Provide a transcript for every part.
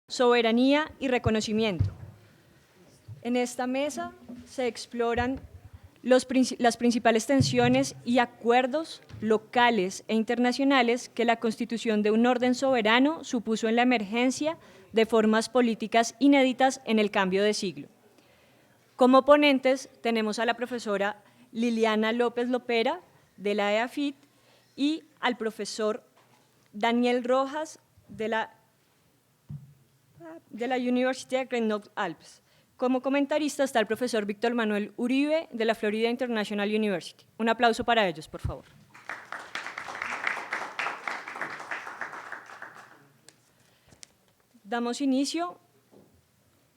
soberanía y reconocimiento. En esta mesa se exploran las principales tensiones y acuerdos locales e internacionales que la constitución de un orden soberano supuso en la emergencia de formas políticas inéditas en el cambio de siglo. Como ponentes tenemos a la profesora Liliana López Lopera de la EAFIT y al profesor Daniel Rojas de la Universidad de Grenoble-Alpes. Como comentarista está el profesor Víctor Manuel Uribe de la Florida International University. Un aplauso para ellos, por favor. Damos inicio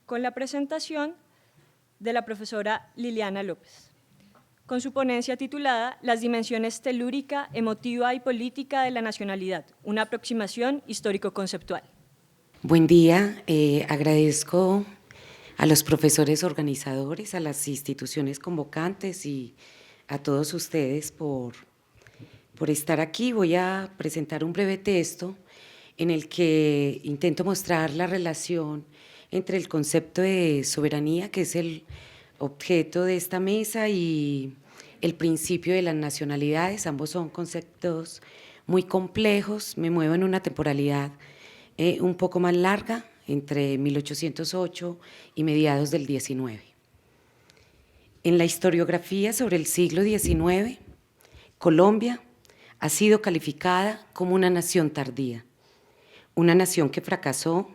con la presentación de la profesora Liliana López, con su ponencia titulada Las dimensiones telúrica, emotiva y política de la nacionalidad, una aproximación histórico-conceptual. Buen día, agradezco a los profesores organizadores, a las instituciones convocantes y a todos ustedes por estar aquí. Voy a presentar un breve texto en el que intento mostrar la relación entre el concepto de soberanía, que es el objeto de esta mesa, y el principio de las nacionalidades. Ambos son conceptos muy complejos. Me muevo en una temporalidad un poco más larga, entre 1808 y mediados del XIX. En la historiografía sobre el siglo XIX, Colombia ha sido calificada como una nación tardía, una nación que fracasó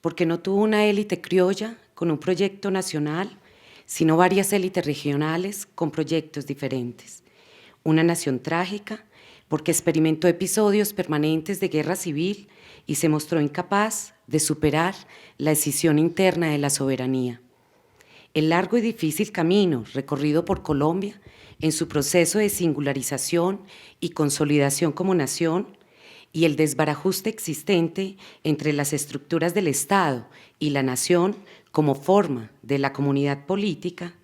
porque no tuvo una élite criolla con un proyecto nacional, sino varias élites regionales con proyectos diferentes. Una nación trágica porque experimentó episodios permanentes de guerra civil y se mostró incapaz de superar la escisión interna de la soberanía. El largo y difícil camino recorrido por Colombia en su proceso de singularización y consolidación como nación y el desbarajuste existente entre las estructuras del Estado y la nación como forma de la comunidad política,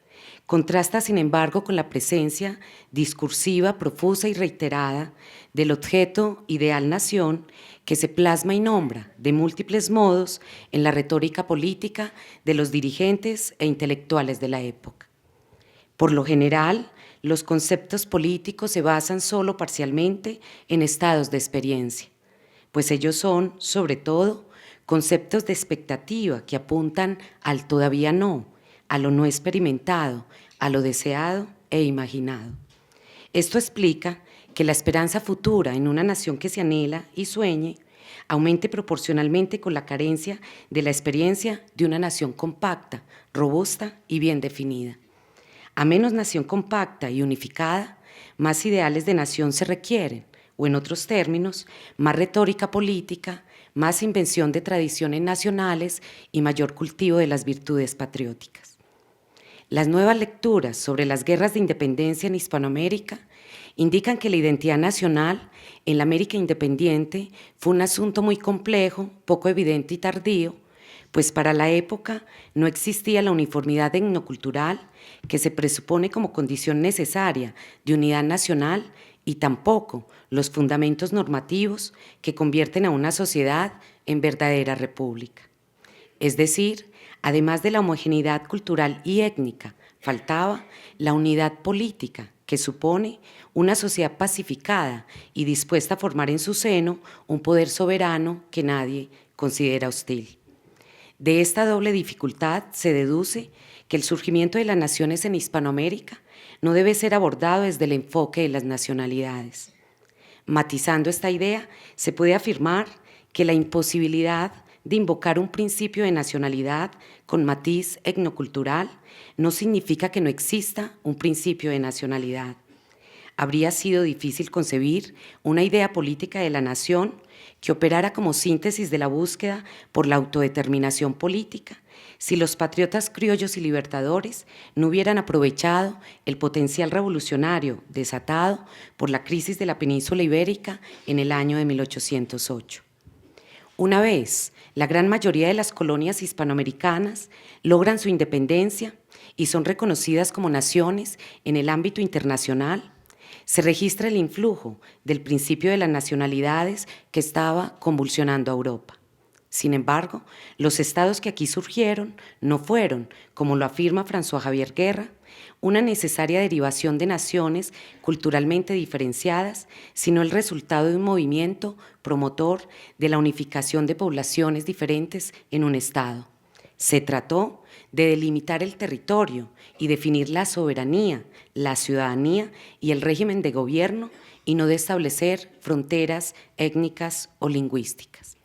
contrasta sin embargo con la presencia discursiva, profusa y reiterada del objeto ideal nación que se plasma y nombra de múltiples modos en la retórica política de los dirigentes e intelectuales de la época. Por lo general, los conceptos políticos se basan solo parcialmente en estados de experiencia, pues ellos son, sobre todo, conceptos de expectativa que apuntan al todavía no, a lo no experimentado, a lo deseado e imaginado. Esto explica que la esperanza futura en una nación que se anhela y sueñe aumente proporcionalmente con la carencia de la experiencia de una nación compacta, robusta y bien definida. A menos nación compacta y unificada, más ideales de nación se requieren, o en otros términos, más retórica política, más invención de tradiciones nacionales y mayor cultivo de las virtudes patrióticas. Las nuevas lecturas sobre las guerras de independencia en Hispanoamérica indican que la identidad nacional en la América independiente fue un asunto muy complejo, poco evidente y tardío, pues para la época no existía la uniformidad etnocultural que se presupone como condición necesaria de unidad nacional y tampoco los fundamentos normativos que convierten a una sociedad en verdadera república. Es decir, además de la homogeneidad cultural y étnica, faltaba la unidad política, que supone una sociedad pacificada y dispuesta a formar en su seno un poder soberano que nadie considera hostil. De esta doble dificultad se deduce que el surgimiento de las naciones en Hispanoamérica no debe ser abordado desde el enfoque de las nacionalidades. Matizando esta idea, se puede afirmar que la imposibilidad de invocar un principio de nacionalidad con matiz etnocultural no significa que no exista un principio de nacionalidad. Habría sido difícil concebir una idea política de la nación que operara como síntesis de la búsqueda por la autodeterminación política si los patriotas criollos y libertadores no hubieran aprovechado el potencial revolucionario desatado por la crisis de la península ibérica en el año de 1808. Una vez la gran mayoría de las colonias hispanoamericanas logran su independencia y son reconocidas como naciones en el ámbito internacional, se registra el influjo del principio de las nacionalidades que estaba convulsionando a Europa. Sin embargo, los estados que aquí surgieron no fueron, como lo afirma François Javier Guerra, una necesaria derivación de naciones culturalmente diferenciadas, sino el resultado de un movimiento promotor de la unificación de poblaciones diferentes en un estado. Se trató de delimitar el territorio y definir la soberanía, la ciudadanía y el régimen de gobierno, y no de establecer fronteras étnicas o lingüísticas.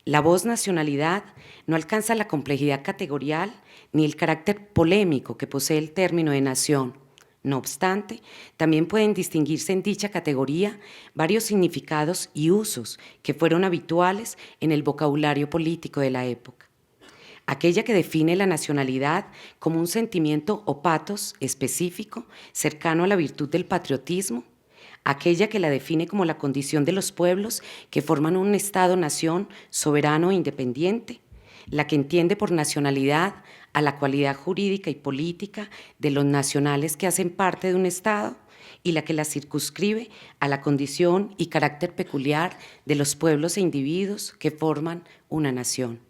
La voz nacionalidad no alcanza la complejidad categorial ni el carácter polémico que posee el término de nación. No obstante, también pueden distinguirse en dicha categoría varios significados y usos que fueron habituales en el vocabulario político de la época. Aquella que define la nacionalidad como un sentimiento o patos específico cercano a la virtud del patriotismo, aquella que la define como la condición de los pueblos que forman un Estado-nación soberano e independiente, la que entiende por nacionalidad a la cualidad jurídica y política de los nacionales que hacen parte de un Estado, y la que la circunscribe a la condición y carácter peculiar de los pueblos e individuos que forman una nación.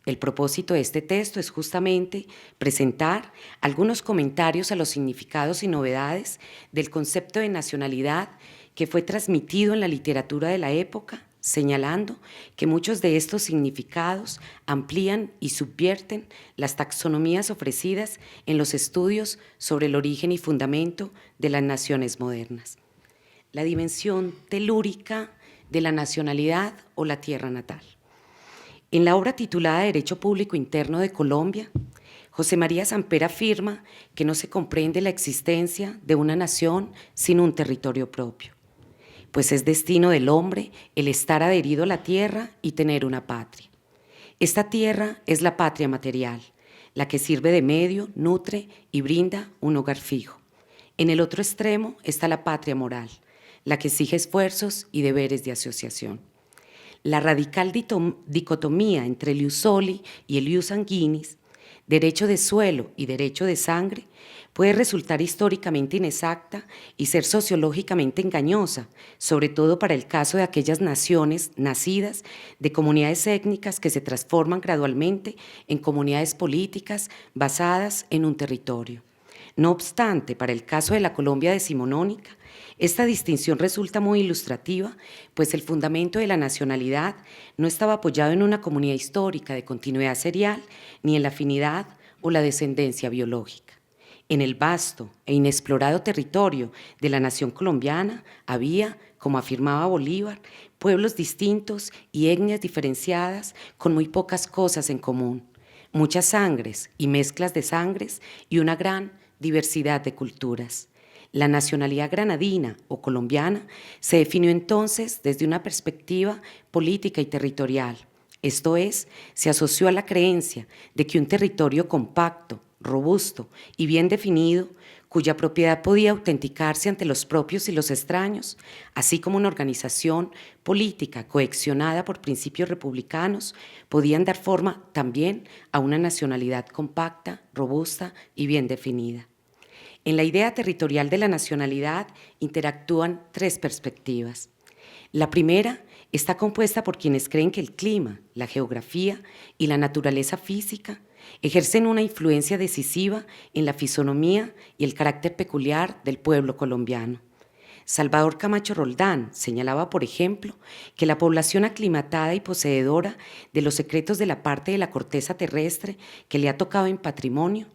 El propósito de este texto es justamente presentar algunos comentarios a los significados y novedades del concepto de nacionalidad que fue transmitido en la literatura de la época, señalando que muchos de estos significados amplían y subvierten las taxonomías ofrecidas en los estudios sobre el origen y fundamento de las naciones modernas. La dimensión telúrica de la nacionalidad o la tierra natal. En la obra titulada Derecho Público Interno de Colombia, José María Samper afirma que no se comprende la existencia de una nación sin un territorio propio, pues es destino del hombre el estar adherido a la tierra y tener una patria. Esta tierra es la patria material, la que sirve de medio, nutre y brinda un hogar fijo. En el otro extremo está la patria moral, la que exige esfuerzos y deberes de asociación. La radical dicotomía entre el ius soli y el ius sanguinis, derecho de suelo y derecho de sangre, puede resultar históricamente inexacta y ser sociológicamente engañosa, sobre todo para el caso de aquellas naciones nacidas de comunidades étnicas que se transforman gradualmente en comunidades políticas basadas en un territorio. No obstante, para el caso de la Colombia decimonónica, esta distinción resulta muy ilustrativa, pues el fundamento de la nacionalidad no estaba apoyado en una comunidad histórica de continuidad serial, ni en la afinidad o la descendencia biológica. En el vasto e inexplorado territorio de la nación colombiana había, como afirmaba Bolívar, pueblos distintos y etnias diferenciadas con muy pocas cosas en común, muchas sangres y mezclas de sangres y una gran diversidad de culturas. La nacionalidad granadina o colombiana se definió entonces desde una perspectiva política y territorial. Esto es, se asoció a la creencia de que un territorio compacto, robusto y bien definido, cuya propiedad podía autenticarse ante los propios y los extraños, así como una organización política cohesionada por principios republicanos, podían dar forma también a una nacionalidad compacta, robusta y bien definida. En la idea territorial de la nacionalidad interactúan tres perspectivas. La primera está compuesta por quienes creen que el clima, la geografía y la naturaleza física ejercen una influencia decisiva en la fisonomía y el carácter peculiar del pueblo colombiano. Salvador Camacho Roldán señalaba, por ejemplo, que la población aclimatada y poseedora de los secretos de la parte de la corteza terrestre que le ha tocado en patrimonio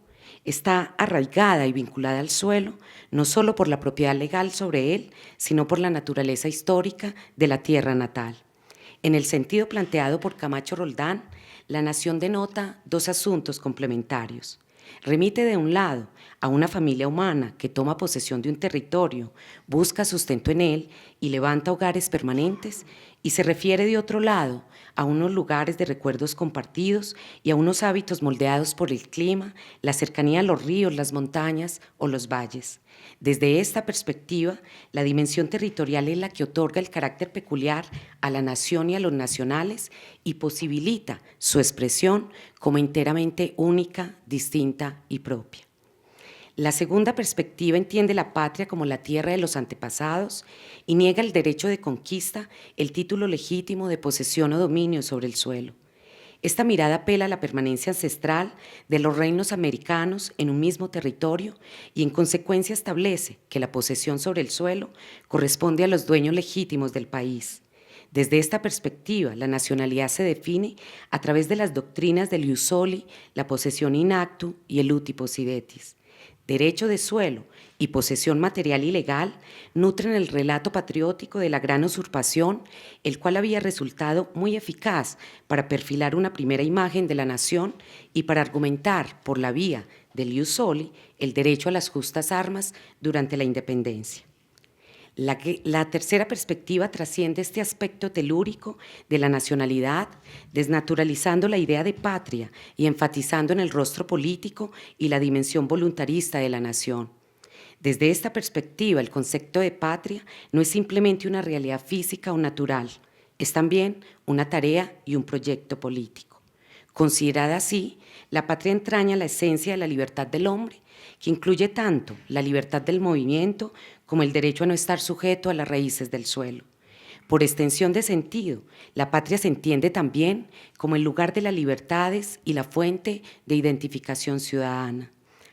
está arraigada y vinculada al suelo, no solo por la propiedad legal sobre él, sino por la naturaleza histórica de la tierra natal. En el sentido planteado por Camacho Roldán, la nación denota dos asuntos complementarios. Remite de un lado a una familia humana que toma posesión de un territorio, busca sustento en él y levanta hogares permanentes, y se refiere de otro lado a unos lugares de recuerdos compartidos y a unos hábitos moldeados por el clima, la cercanía a los ríos, las montañas o los valles. Desde esta perspectiva, la dimensión territorial es la que otorga el carácter peculiar a la nación y a los nacionales y posibilita su expresión como enteramente única, distinta y propia. La segunda perspectiva entiende la patria como la tierra de los antepasados y niega el derecho de conquista, el título legítimo de posesión o dominio sobre el suelo. Esta mirada apela a la permanencia ancestral de los reinos americanos en un mismo territorio y en consecuencia establece que la posesión sobre el suelo corresponde a los dueños legítimos del país. Desde esta perspectiva, la nacionalidad se define a través de las doctrinas del ius soli, la posesión in actu y el uti possidetis. Derecho de suelo y posesión material y legal nutren el relato patriótico de la gran usurpación, el cual había resultado muy eficaz para perfilar una primera imagen de la nación y para argumentar por la vía del ius soli el derecho a las justas armas durante la independencia. La tercera perspectiva trasciende este aspecto telúrico de la nacionalidad, desnaturalizando la idea de patria y enfatizando en el rostro político y la dimensión voluntarista de la nación. Desde esta perspectiva, el concepto de patria no es simplemente una realidad física o natural, es también una tarea y un proyecto político. Considerada así, la patria entraña la esencia de la libertad del hombre, que incluye tanto la libertad del movimiento como el derecho a no estar sujeto a las raíces del suelo. Por extensión de sentido, la patria se entiende también como el lugar de las libertades y la fuente de identificación ciudadana.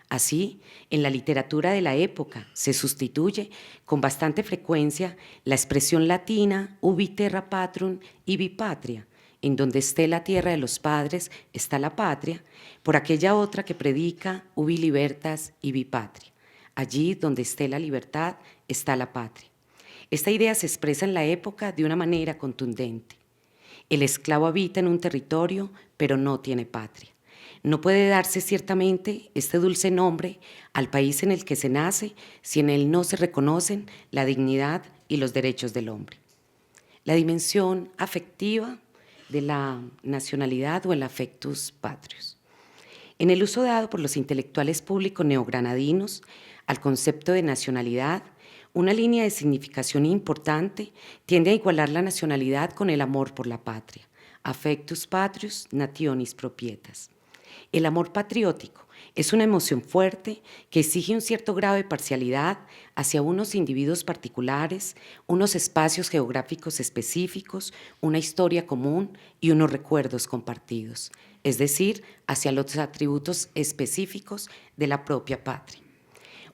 Así, en la literatura de la época se sustituye con bastante frecuencia la expresión latina ubi terra patrum ibi patria, en donde esté la tierra de los padres está la patria, por aquella otra que predica ubi libertas ibi patria. Allí donde esté la libertad está la patria. Esta idea se expresa en la época de una manera contundente. El esclavo habita en un territorio, pero no tiene patria. No puede darse ciertamente este dulce nombre al país en el que se nace si en él no se reconocen la dignidad y los derechos del hombre. La dimensión afectiva de la nacionalidad o el affectus patrius. En el uso dado por los intelectuales públicos neogranadinos al concepto de nacionalidad, una línea de significación importante tiende a igualar la nacionalidad con el amor por la patria, affectus patrius nationis propietas. El amor patriótico es una emoción fuerte que exige un cierto grado de parcialidad hacia unos individuos particulares, unos espacios geográficos específicos, una historia común y unos recuerdos compartidos, es decir, hacia los atributos específicos de la propia patria.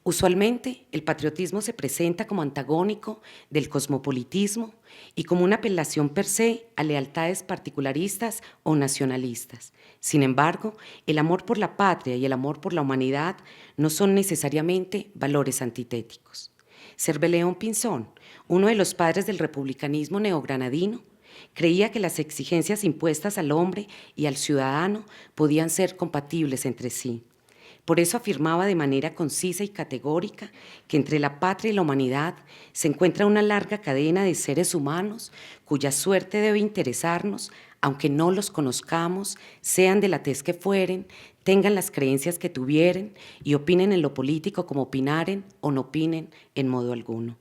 Usualmente, el patriotismo se presenta como antagónico del cosmopolitismo y como una apelación per se a lealtades particularistas o nacionalistas. Sin embargo, el amor por la patria y el amor por la humanidad no son necesariamente valores antitéticos. Cerveleón Pinzón, uno de los padres del republicanismo neogranadino, creía que las exigencias impuestas al hombre y al ciudadano podían ser compatibles entre sí. Por eso afirmaba de manera concisa y categórica que entre la patria y la humanidad se encuentra una larga cadena de seres humanos cuya suerte debe interesarnos, aunque no los conozcamos, sean de la tez que fueren, tengan las creencias que tuvieren y opinen en lo político como opinaren o no opinen en modo alguno.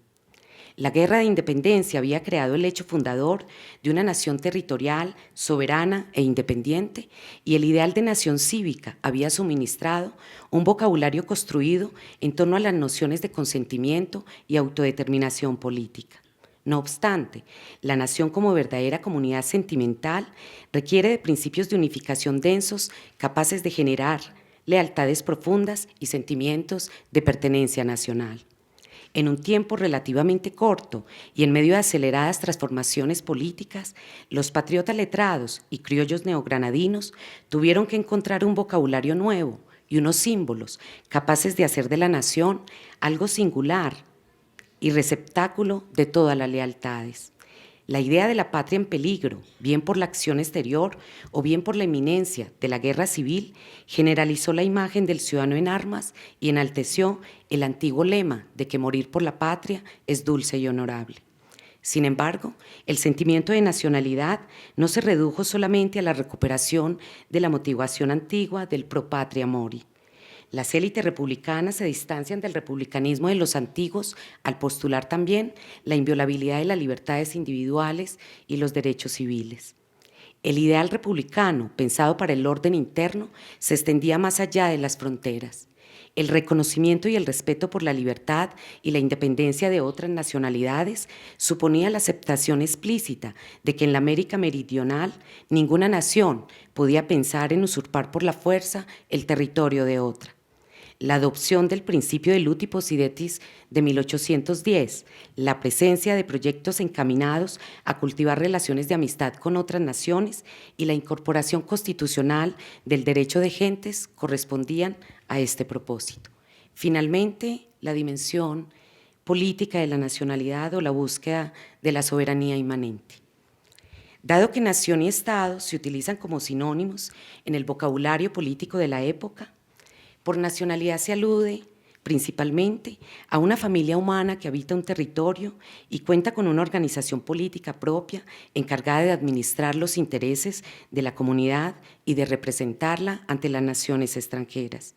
La guerra de independencia había creado el hecho fundador de una nación territorial, soberana e independiente, y el ideal de nación cívica había suministrado un vocabulario construido en torno a las nociones de consentimiento y autodeterminación política. No obstante, la nación como verdadera comunidad sentimental requiere de principios de unificación densos capaces de generar lealtades profundas y sentimientos de pertenencia nacional. En un tiempo relativamente corto y en medio de aceleradas transformaciones políticas, los patriotas letrados y criollos neogranadinos tuvieron que encontrar un vocabulario nuevo y unos símbolos capaces de hacer de la nación algo singular y receptáculo de todas las lealtades. La idea de la patria en peligro, bien por la acción exterior o bien por la inminencia de la guerra civil, generalizó la imagen del ciudadano en armas y enalteció el antiguo lema de que morir por la patria es dulce y honorable. Sin embargo, el sentimiento de nacionalidad no se redujo solamente a la recuperación de la motivación antigua del pro patria mori. Las élites republicanas se distancian del republicanismo de los antiguos al postular también la inviolabilidad de las libertades individuales y los derechos civiles. El ideal republicano, pensado para el orden interno, se extendía más allá de las fronteras. El reconocimiento y el respeto por la libertad y la independencia de otras nacionalidades suponía la aceptación explícita de que en la América Meridional ninguna nación podía pensar en usurpar por la fuerza el territorio de otra. La adopción del principio de Luti Possidetis de 1810, la presencia de proyectos encaminados a cultivar relaciones de amistad con otras naciones y la incorporación constitucional del derecho de gentes correspondían a este propósito. Finalmente, la dimensión política de la nacionalidad o la búsqueda de la soberanía inmanente. Dado que nación y Estado se utilizan como sinónimos en el vocabulario político de la época, por nacionalidad se alude principalmente a una familia humana que habita un territorio y cuenta con una organización política propia encargada de administrar los intereses de la comunidad y de representarla ante las naciones extranjeras.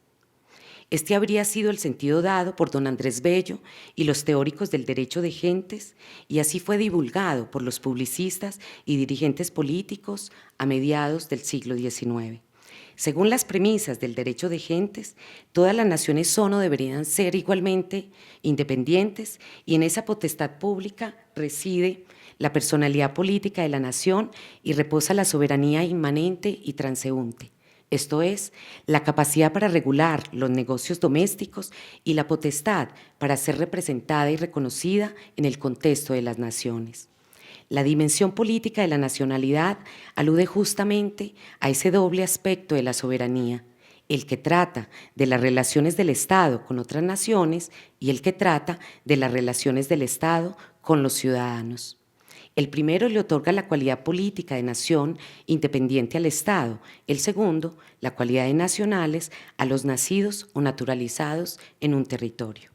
Este habría sido el sentido dado por don Andrés Bello y los teóricos del derecho de gentes, y así fue divulgado por los publicistas y dirigentes políticos a mediados del siglo XIX. Según las premisas del derecho de gentes, todas las naciones son o deberían ser igualmente independientes, y en esa potestad pública reside la personalidad política de la nación y reposa la soberanía inmanente y transeúnte. Esto es, la capacidad para regular los negocios domésticos y la potestad para ser representada y reconocida en el contexto de las naciones. La dimensión política de la nacionalidad alude justamente a ese doble aspecto de la soberanía, el que trata de las relaciones del Estado con otras naciones y el que trata de las relaciones del Estado con los ciudadanos. El primero le otorga la cualidad política de nación independiente al Estado, el segundo, la cualidad de nacionales a los nacidos o naturalizados en un territorio.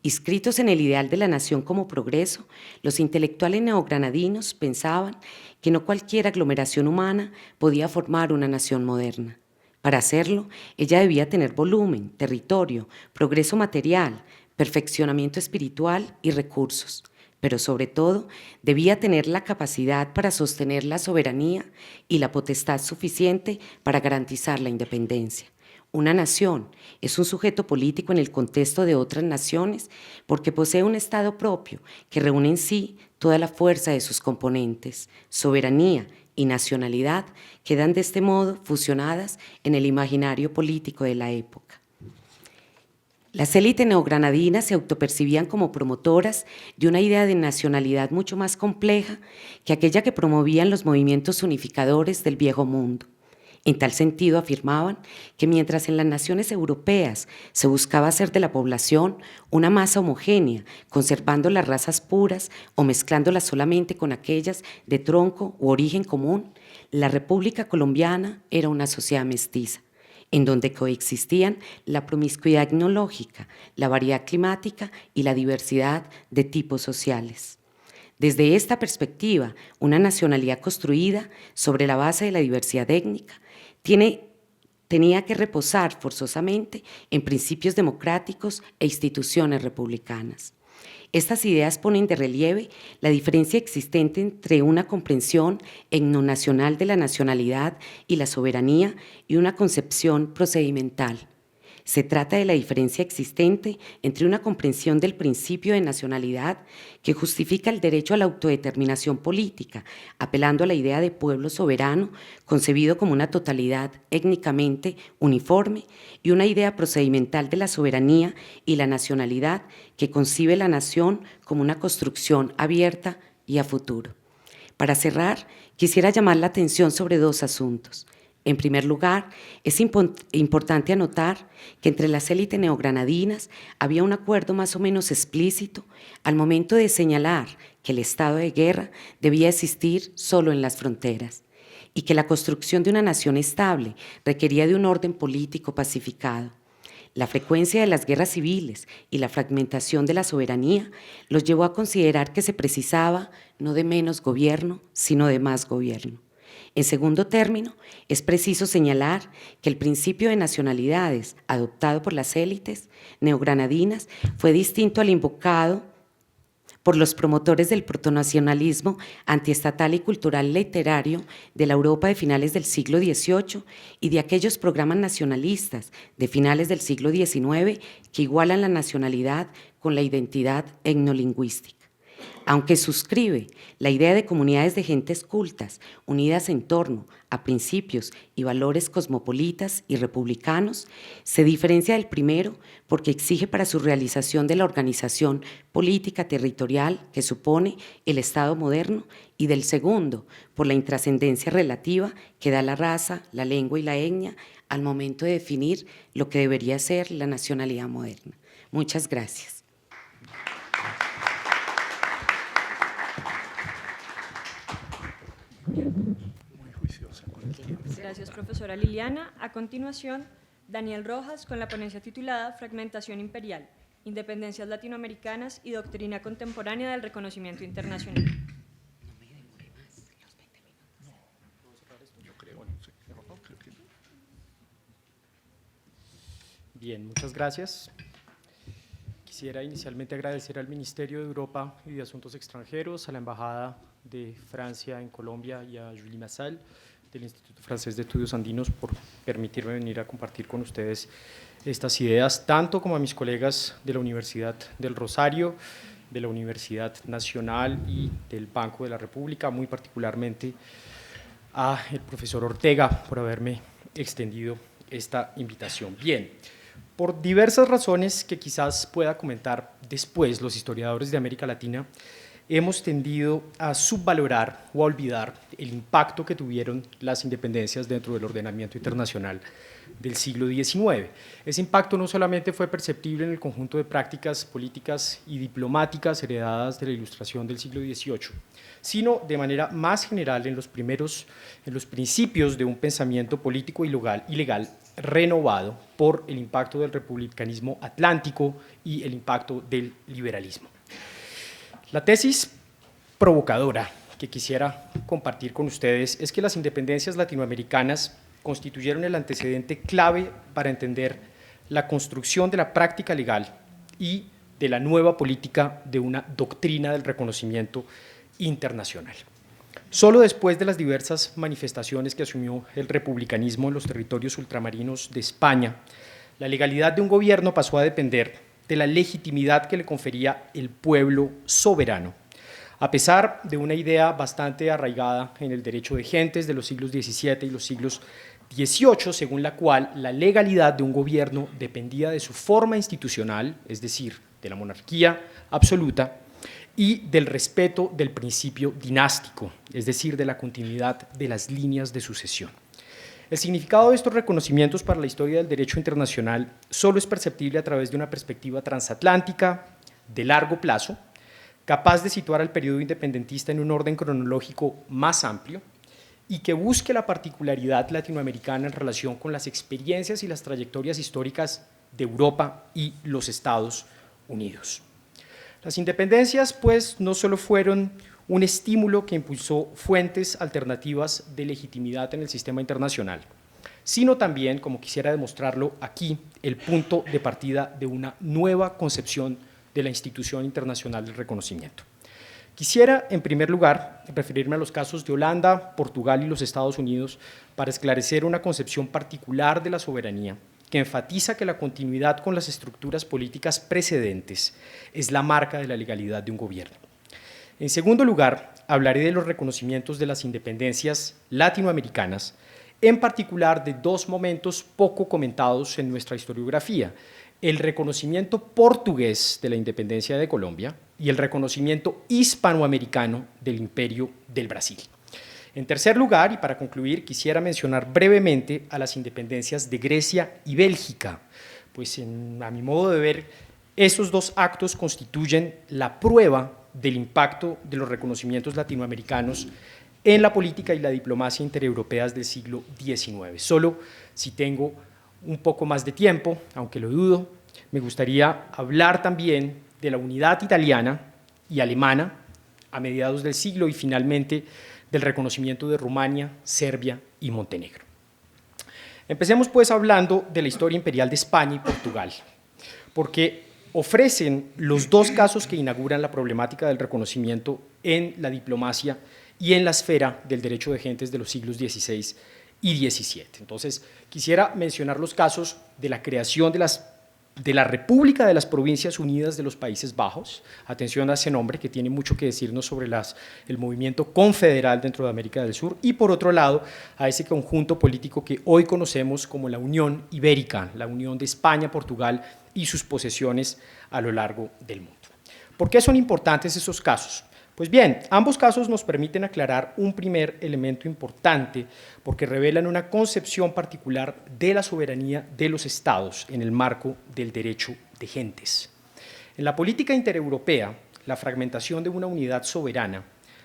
Inscritos en el ideal de la nación como progreso, los intelectuales neogranadinos pensaban que no cualquier aglomeración humana podía formar una nación moderna. Para hacerlo, ella debía tener volumen, territorio, progreso material, perfeccionamiento espiritual y recursos, pero sobre todo debía tener la capacidad para sostener la soberanía y la potestad suficiente para garantizar la independencia. Una nación es un sujeto político en el contexto de otras naciones porque posee un Estado propio que reúne en sí toda la fuerza de sus componentes. Soberanía y nacionalidad quedan de este modo fusionadas en el imaginario político de la época. Las élites neogranadinas se autopercibían como promotoras de una idea de nacionalidad mucho más compleja que aquella que promovían los movimientos unificadores del Viejo Mundo. En tal sentido afirmaban que mientras en las naciones europeas se buscaba hacer de la población una masa homogénea, conservando las razas puras o mezclándolas solamente con aquellas de tronco u origen común, la República Colombiana era una sociedad mestiza, en donde coexistían la promiscuidad etnológica, la variedad climática y la diversidad de tipos sociales. Desde esta perspectiva, una nacionalidad construida sobre la base de la diversidad étnica tenía que reposar forzosamente en principios democráticos e instituciones republicanas. Estas ideas ponen de relieve la diferencia existente entre una comprensión etnonacional de la nacionalidad y la soberanía y una concepción procedimental. Se trata de la diferencia existente entre una comprensión del principio de nacionalidad que justifica el derecho a la autodeterminación política, apelando a la idea de pueblo soberano concebido como una totalidad étnicamente uniforme, y una idea procedimental de la soberanía y la nacionalidad que concibe la nación como una construcción abierta y a futuro. Para cerrar, quisiera llamar la atención sobre dos asuntos. En primer lugar, es importante anotar que entre las élites neogranadinas había un acuerdo más o menos explícito al momento de señalar que el estado de guerra debía existir solo en las fronteras y que la construcción de una nación estable requería de un orden político pacificado. La frecuencia de las guerras civiles y la fragmentación de la soberanía los llevó a considerar que se precisaba no de menos gobierno, sino de más gobierno. En segundo término, es preciso señalar que el principio de nacionalidades adoptado por las élites neogranadinas fue distinto al invocado por los promotores del protonacionalismo antiestatal y cultural literario de la Europa de finales del siglo XVIII y de aquellos programas nacionalistas de finales del siglo XIX que igualan la nacionalidad con la identidad etnolingüística. Aunque suscribe la idea de comunidades de gentes cultas, unidas en torno a principios y valores cosmopolitas y republicanos, se diferencia del primero porque exige para su realización de la organización política territorial que supone el Estado moderno, y del segundo por la intrascendencia relativa que da la raza, la lengua y la etnia al momento de definir lo que debería ser la nacionalidad moderna. Muchas gracias. Muy juiciosa con el tiempo. Gracias, profesora Liliana. A continuación, Daniel Rojas con la ponencia titulada Fragmentación imperial, independencias latinoamericanas y doctrina contemporánea del reconocimiento internacional. Yo creo, no sé, creo que Bien, muchas gracias. Quisiera inicialmente agradecer al Ministerio de Europa y de Asuntos Extranjeros, a la Embajada de Francia en Colombia y a Julie Massal del Instituto Francés de Estudios Andinos por permitirme venir a compartir con ustedes estas ideas, tanto como a mis colegas de la Universidad del Rosario, de la Universidad Nacional y del Banco de la República, muy particularmente a el profesor Ortega por haberme extendido esta invitación. Bien, por diversas razones que quizás pueda comentar después, los historiadores de América Latina hemos tendido a subvalorar o a olvidar el impacto que tuvieron las independencias dentro del ordenamiento internacional del siglo XIX. Ese impacto no solamente fue perceptible en el conjunto de prácticas políticas y diplomáticas heredadas de la Ilustración del siglo XVIII, sino de manera más general en los principios de un pensamiento político y legal renovado por el impacto del republicanismo atlántico y el impacto del liberalismo. La tesis provocadora que quisiera compartir con ustedes es que las independencias latinoamericanas constituyeron el antecedente clave para entender la construcción de la práctica legal y de la nueva política de una doctrina del reconocimiento internacional. Solo después de las diversas manifestaciones que asumió el republicanismo en los territorios ultramarinos de España, la legalidad de un gobierno pasó a depender de la legitimidad que le confería el pueblo soberano, a pesar de una idea bastante arraigada en el derecho de gentes de los siglos XVII y los siglos XVIII, según la cual la legalidad de un gobierno dependía de su forma institucional, es decir, de la monarquía absoluta, y del respeto del principio dinástico, es decir, de la continuidad de las líneas de sucesión. El significado de estos reconocimientos para la historia del derecho internacional solo es perceptible a través de una perspectiva transatlántica de largo plazo, capaz de situar al periodo independentista en un orden cronológico más amplio y que busque la particularidad latinoamericana en relación con las experiencias y las trayectorias históricas de Europa y los Estados Unidos. Las independencias, pues, no solo fueron un estímulo que impulsó fuentes alternativas de legitimidad en el sistema internacional, sino también, como quisiera demostrarlo aquí, el punto de partida de una nueva concepción de la institución internacional del reconocimiento. Quisiera, en primer lugar, referirme a los casos de Holanda, Portugal y los Estados Unidos para esclarecer una concepción particular de la soberanía que enfatiza que la continuidad con las estructuras políticas precedentes es la marca de la legalidad de un gobierno. En segundo lugar, hablaré de los reconocimientos de las independencias latinoamericanas, en particular de dos momentos poco comentados en nuestra historiografía: el reconocimiento portugués de la independencia de Colombia y el reconocimiento hispanoamericano del Imperio del Brasil. En tercer lugar, y para concluir, quisiera mencionar brevemente a las independencias de Grecia y Bélgica, pues a mi modo de ver, esos dos actos constituyen la prueba del impacto de los reconocimientos latinoamericanos en la política y la diplomacia intereuropeas del siglo XIX. Solo si tengo un poco más de tiempo, aunque lo dudo, me gustaría hablar también de la unidad italiana y alemana a mediados del siglo y finalmente del reconocimiento de Rumania, Serbia y Montenegro. Empecemos pues hablando de la historia imperial de España y Portugal, porque ofrecen los dos casos que inauguran la problemática del reconocimiento en la diplomacia y en la esfera del derecho de gentes de los siglos XVI y XVII. Entonces, quisiera mencionar los casos de la creación de la República de las Provincias Unidas de los Países Bajos. Atención a ese nombre, que tiene mucho que decirnos sobre el movimiento confederal dentro de América del Sur, y por otro lado, a ese conjunto político que hoy conocemos como la Unión Ibérica, la unión de España, Portugal y sus posesiones a lo largo del mundo. ¿Por qué son importantes esos casos? Pues bien, ambos casos nos permiten aclarar un primer elemento importante porque revelan una concepción particular de la soberanía de los estados en el marco del derecho de gentes. En la política intereuropea, la fragmentación de una unidad soberana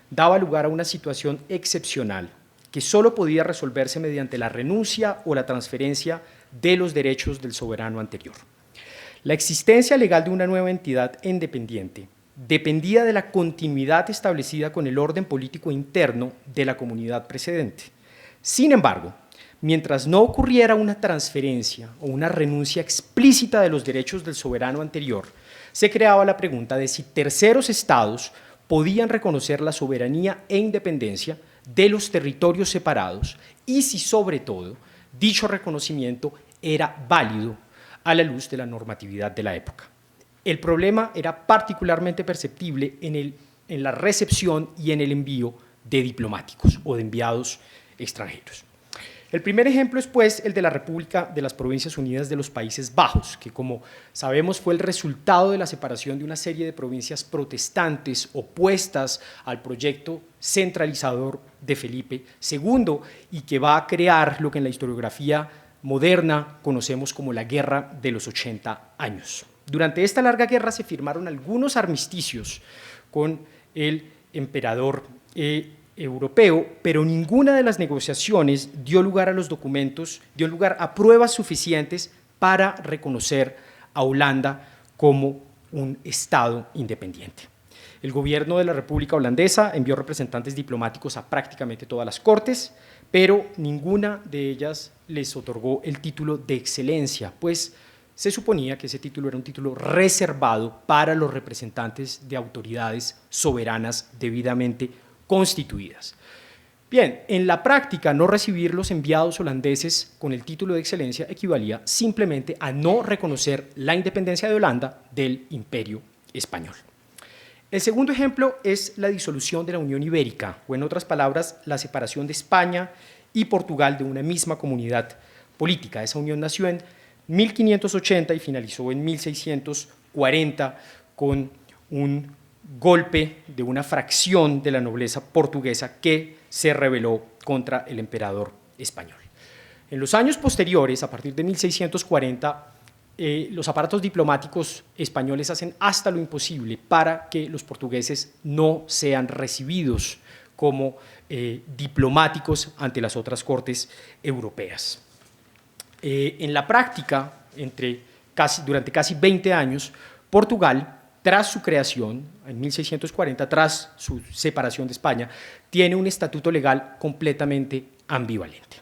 daba lugar a una situación excepcional que solo podía resolverse mediante la renuncia o la transferencia de los derechos del soberano anterior. La existencia legal de una nueva entidad independiente dependía de la continuidad establecida con el orden político interno de la comunidad precedente. Sin embargo, mientras no ocurriera una transferencia o una renuncia explícita de los derechos del soberano anterior, se creaba la pregunta de si terceros estados podían reconocer la soberanía e independencia de los territorios separados y si, sobre todo, dicho reconocimiento era válido a la luz de la normatividad de la época. El problema era particularmente perceptible en la recepción y en el envío de diplomáticos o de enviados extranjeros. El primer ejemplo es, pues, el de la República de las Provincias Unidas de los Países Bajos, que, como sabemos, fue el resultado de la separación de una serie de provincias protestantes opuestas al proyecto centralizador de Felipe II y que va a crear lo que en la historiografía moderna conocemos como la Guerra de los 80 años. Durante esta larga guerra se firmaron algunos armisticios con el emperador europeo, pero ninguna de las negociaciones dio lugar a pruebas suficientes para reconocer a Holanda como un Estado independiente. El gobierno de la República Holandesa envió representantes diplomáticos a prácticamente todas las cortes, pero ninguna de ellas les otorgó el título de excelencia, pues se suponía que ese título era un título reservado para los representantes de autoridades soberanas debidamente constituidas. Bien, en la práctica, no recibir los enviados holandeses con el título de excelencia equivalía simplemente a no reconocer la independencia de Holanda del Imperio Español. El segundo ejemplo es la disolución de la Unión Ibérica, o en otras palabras, la separación de España y Portugal de una misma comunidad política. Esa unión nació en 1580 y finalizó en 1640 con un golpe de una fracción de la nobleza portuguesa que se rebeló contra el emperador español. En los años posteriores, a partir de 1640, los aparatos diplomáticos españoles hacen hasta lo imposible para que los portugueses no sean recibidos como diplomáticos ante las otras cortes europeas. En la práctica, durante casi 20 años, Portugal, tras su creación, en 1640, tras su separación de España, tiene un estatuto legal completamente ambivalente.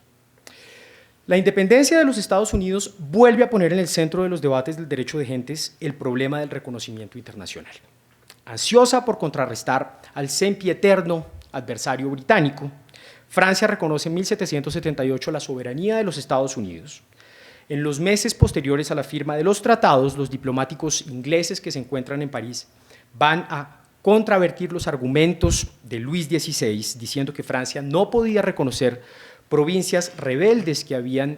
La independencia de los Estados Unidos vuelve a poner en el centro de los debates del derecho de gentes el problema del reconocimiento internacional. Ansiosa por contrarrestar al sempiterno adversario británico, Francia reconoce en 1778 la soberanía de los Estados Unidos. En los meses posteriores a la firma de los tratados, los diplomáticos ingleses que se encuentran en París van a contravertir los argumentos de Luis XVI, diciendo que Francia no podía reconocer provincias rebeldes que habían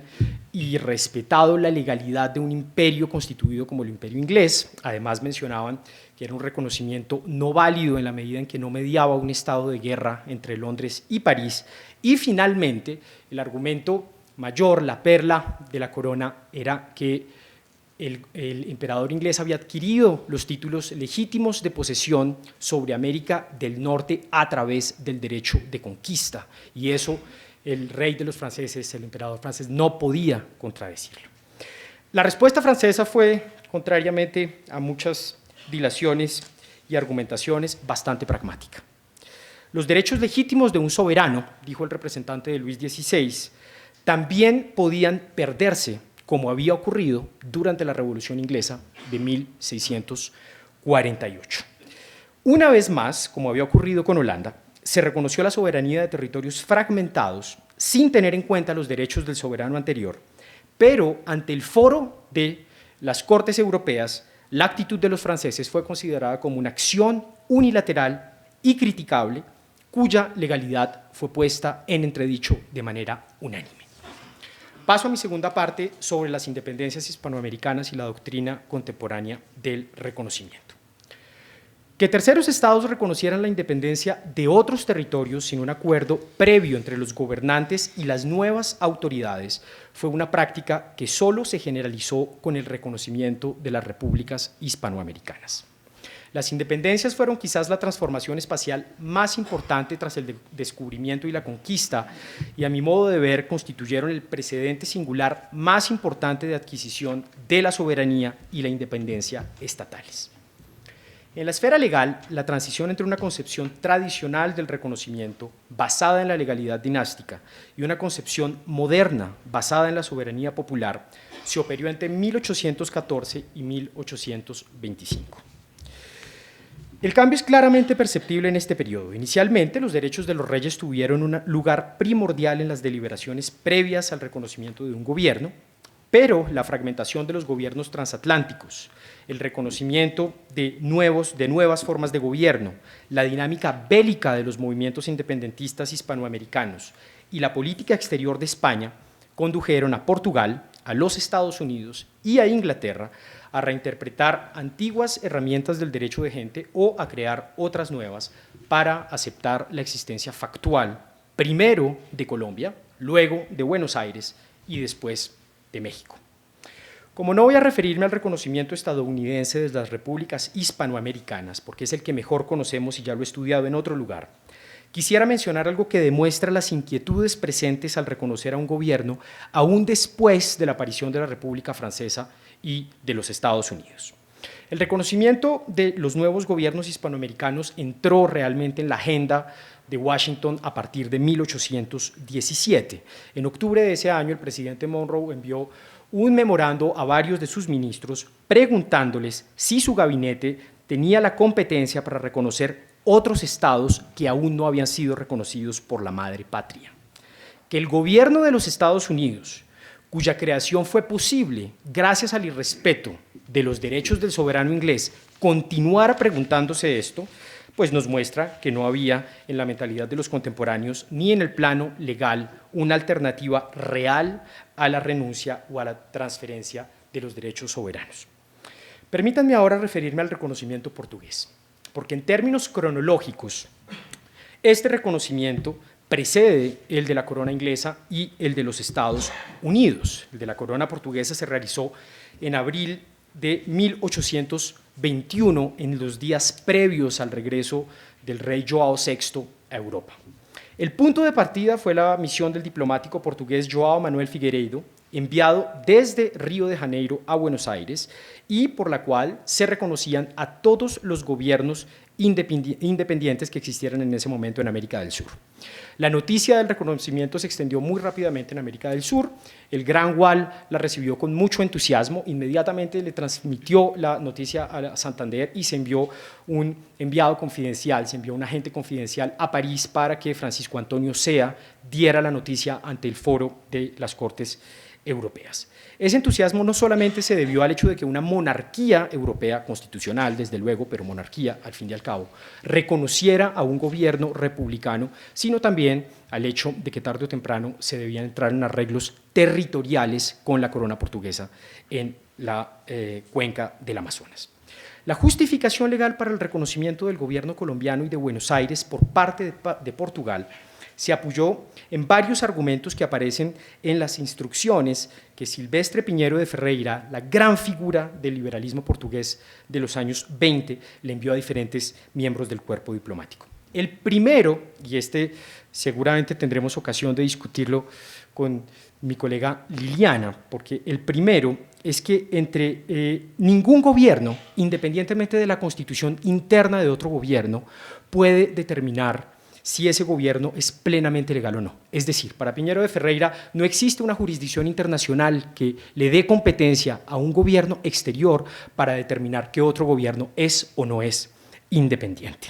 irrespetado la legalidad de un imperio constituido como el Imperio Inglés. Además, mencionaban que era un reconocimiento no válido en la medida en que no mediaba un estado de guerra entre Londres y París. Y finalmente, el argumento mayor, la perla de la corona, era que el emperador inglés había adquirido los títulos legítimos de posesión sobre América del Norte a través del derecho de conquista, y eso el rey de los franceses, el emperador francés, no podía contradecirlo. La respuesta francesa fue, contrariamente a muchas dilaciones y argumentaciones, bastante pragmática. Los derechos legítimos de un soberano, dijo el representante de Luis XVI, también podían perderse como había ocurrido durante la Revolución Inglesa de 1648. Una vez más, como había ocurrido con Holanda, se reconoció la soberanía de territorios fragmentados sin tener en cuenta los derechos del soberano anterior, pero ante el foro de las Cortes Europeas, la actitud de los franceses fue considerada como una acción unilateral y criticable, cuya legalidad fue puesta en entredicho de manera unánime. Paso a mi segunda parte sobre las independencias hispanoamericanas y la doctrina contemporánea del reconocimiento. Que terceros estados reconocieran la independencia de otros territorios sin un acuerdo previo entre los gobernantes y las nuevas autoridades fue una práctica que solo se generalizó con el reconocimiento de las repúblicas hispanoamericanas. Las independencias fueron quizás la transformación espacial más importante tras el descubrimiento y la conquista, y a mi modo de ver constituyeron el precedente singular más importante de adquisición de la soberanía y la independencia estatales. En la esfera legal, la transición entre una concepción tradicional del reconocimiento, basada en la legalidad dinástica, y una concepción moderna, basada en la soberanía popular, se operó entre 1814 y 1825. El cambio es claramente perceptible en este periodo. Inicialmente, los derechos de los reyes tuvieron un lugar primordial en las deliberaciones previas al reconocimiento de un gobierno, pero la fragmentación de los gobiernos transatlánticos, el reconocimiento de nuevas formas de gobierno, la dinámica bélica de los movimientos independentistas hispanoamericanos y la política exterior de España condujeron a Portugal, a los Estados Unidos y a Inglaterra a reinterpretar antiguas herramientas del derecho de gente o a crear otras nuevas para aceptar la existencia factual, primero de Colombia, luego de Buenos Aires y después de México. Como no voy a referirme al reconocimiento estadounidense de las repúblicas hispanoamericanas, porque es el que mejor conocemos y ya lo he estudiado en otro lugar, quisiera mencionar algo que demuestra las inquietudes presentes al reconocer a un gobierno aún después de la aparición de la República Francesa y de los Estados Unidos. El reconocimiento de los nuevos gobiernos hispanoamericanos entró realmente en la agenda de Washington a partir de 1817. En octubre de ese año, el presidente Monroe envió un memorando a varios de sus ministros preguntándoles si su gabinete tenía la competencia para reconocer otros estados que aún no habían sido reconocidos por la madre patria. Que el gobierno de los Estados Unidos, cuya creación fue posible gracias al irrespeto de los derechos del soberano inglés, continuara preguntándose esto, pues nos muestra que no había en la mentalidad de los contemporáneos ni en el plano legal una alternativa real a la renuncia o a la transferencia de los derechos soberanos. Permítanme ahora referirme al reconocimiento portugués, porque en términos cronológicos, este reconocimiento precede el de la corona inglesa y el de los Estados Unidos. El de la corona portuguesa se realizó en abril de 1821, en los días previos al regreso del rey João VI a Europa. El punto de partida fue la misión del diplomático portugués João Manuel Figueiredo, enviado desde Río de Janeiro a Buenos Aires, y por la cual se reconocían a todos los gobiernos independientes que existieran en ese momento en América del Sur. La noticia del reconocimiento se extendió muy rápidamente en América del Sur. El Gran Wall la recibió con mucho entusiasmo, inmediatamente le transmitió la noticia a Santander y se envió un enviado confidencial, se envió un agente confidencial a París para que Francisco Antonio Sea diera la noticia ante el foro de las Cortes Europeas. Ese entusiasmo no solamente se debió al hecho de que una monarquía europea, constitucional desde luego, pero monarquía al fin y al cabo, reconociera a un gobierno republicano, sino también al hecho de que tarde o temprano se debían entrar en arreglos territoriales con la corona portuguesa en la cuenca del Amazonas. La justificación legal para el reconocimiento del gobierno colombiano y de Buenos Aires por parte de Portugal se apoyó en varios argumentos que aparecen en las instrucciones que Silvestre Piñero de Ferreira, la gran figura del liberalismo portugués de los años 20, le envió a diferentes miembros del cuerpo diplomático. El primero, y este seguramente tendremos ocasión de discutirlo con mi colega Liliana, porque el primero es que entre ningún gobierno, independientemente de la constitución interna de otro gobierno, puede determinar si ese gobierno es plenamente legal o no. Es decir, para Piñero de Ferreira no existe una jurisdicción internacional que le dé competencia a un gobierno exterior para determinar qué otro gobierno es o no es independiente.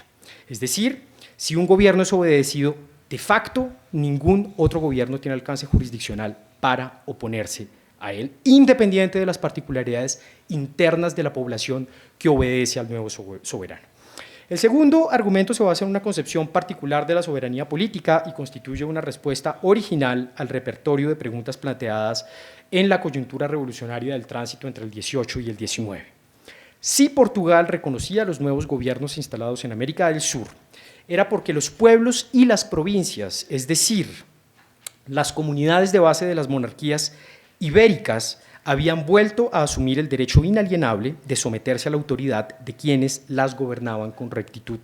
Es decir, si un gobierno es obedecido de facto, ningún otro gobierno tiene alcance jurisdiccional para oponerse a él, independiente de las particularidades internas de la población que obedece al nuevo soberano. El segundo argumento se basa en una concepción particular de la soberanía política y constituye una respuesta original al repertorio de preguntas planteadas en la coyuntura revolucionaria del tránsito entre el 18 y el 19. Si Portugal reconocía a los nuevos gobiernos instalados en América del Sur, era porque los pueblos y las provincias, es decir, las comunidades de base de las monarquías ibéricas, habían vuelto a asumir el derecho inalienable de someterse a la autoridad de quienes las gobernaban con rectitud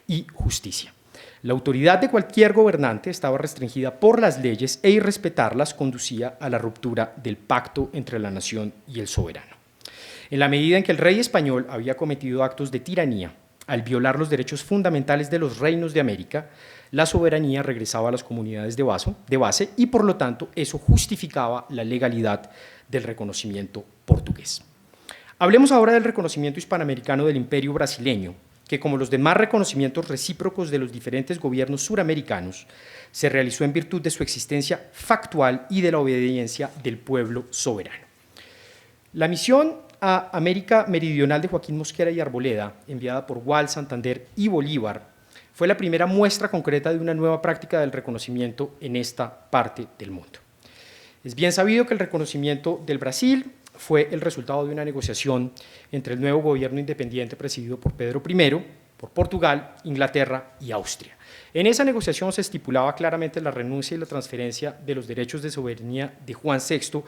y justicia. La autoridad de cualquier gobernante estaba restringida por las leyes e irrespetarlas conducía a la ruptura del pacto entre la nación y el soberano. En la medida en que el rey español había cometido actos de tiranía al violar los derechos fundamentales de los reinos de América, la soberanía regresaba a las comunidades de base y, por lo tanto, eso justificaba la legalidad del reconocimiento portugués. Hablemos ahora del reconocimiento hispanoamericano del Imperio brasileño, que, como los demás reconocimientos recíprocos de los diferentes gobiernos suramericanos, se realizó en virtud de su existencia factual y de la obediencia del pueblo soberano. La misión a América Meridional de Joaquín Mosquera y Arboleda, enviada por Gual, Santander y Bolívar, fue la primera muestra concreta de una nueva práctica del reconocimiento en esta parte del mundo. Es bien sabido que el reconocimiento del Brasil fue el resultado de una negociación entre el nuevo gobierno independiente presidido por Pedro I, por Portugal, Inglaterra y Austria. En esa negociación se estipulaba claramente la renuncia y la transferencia de los derechos de soberanía de Juan VI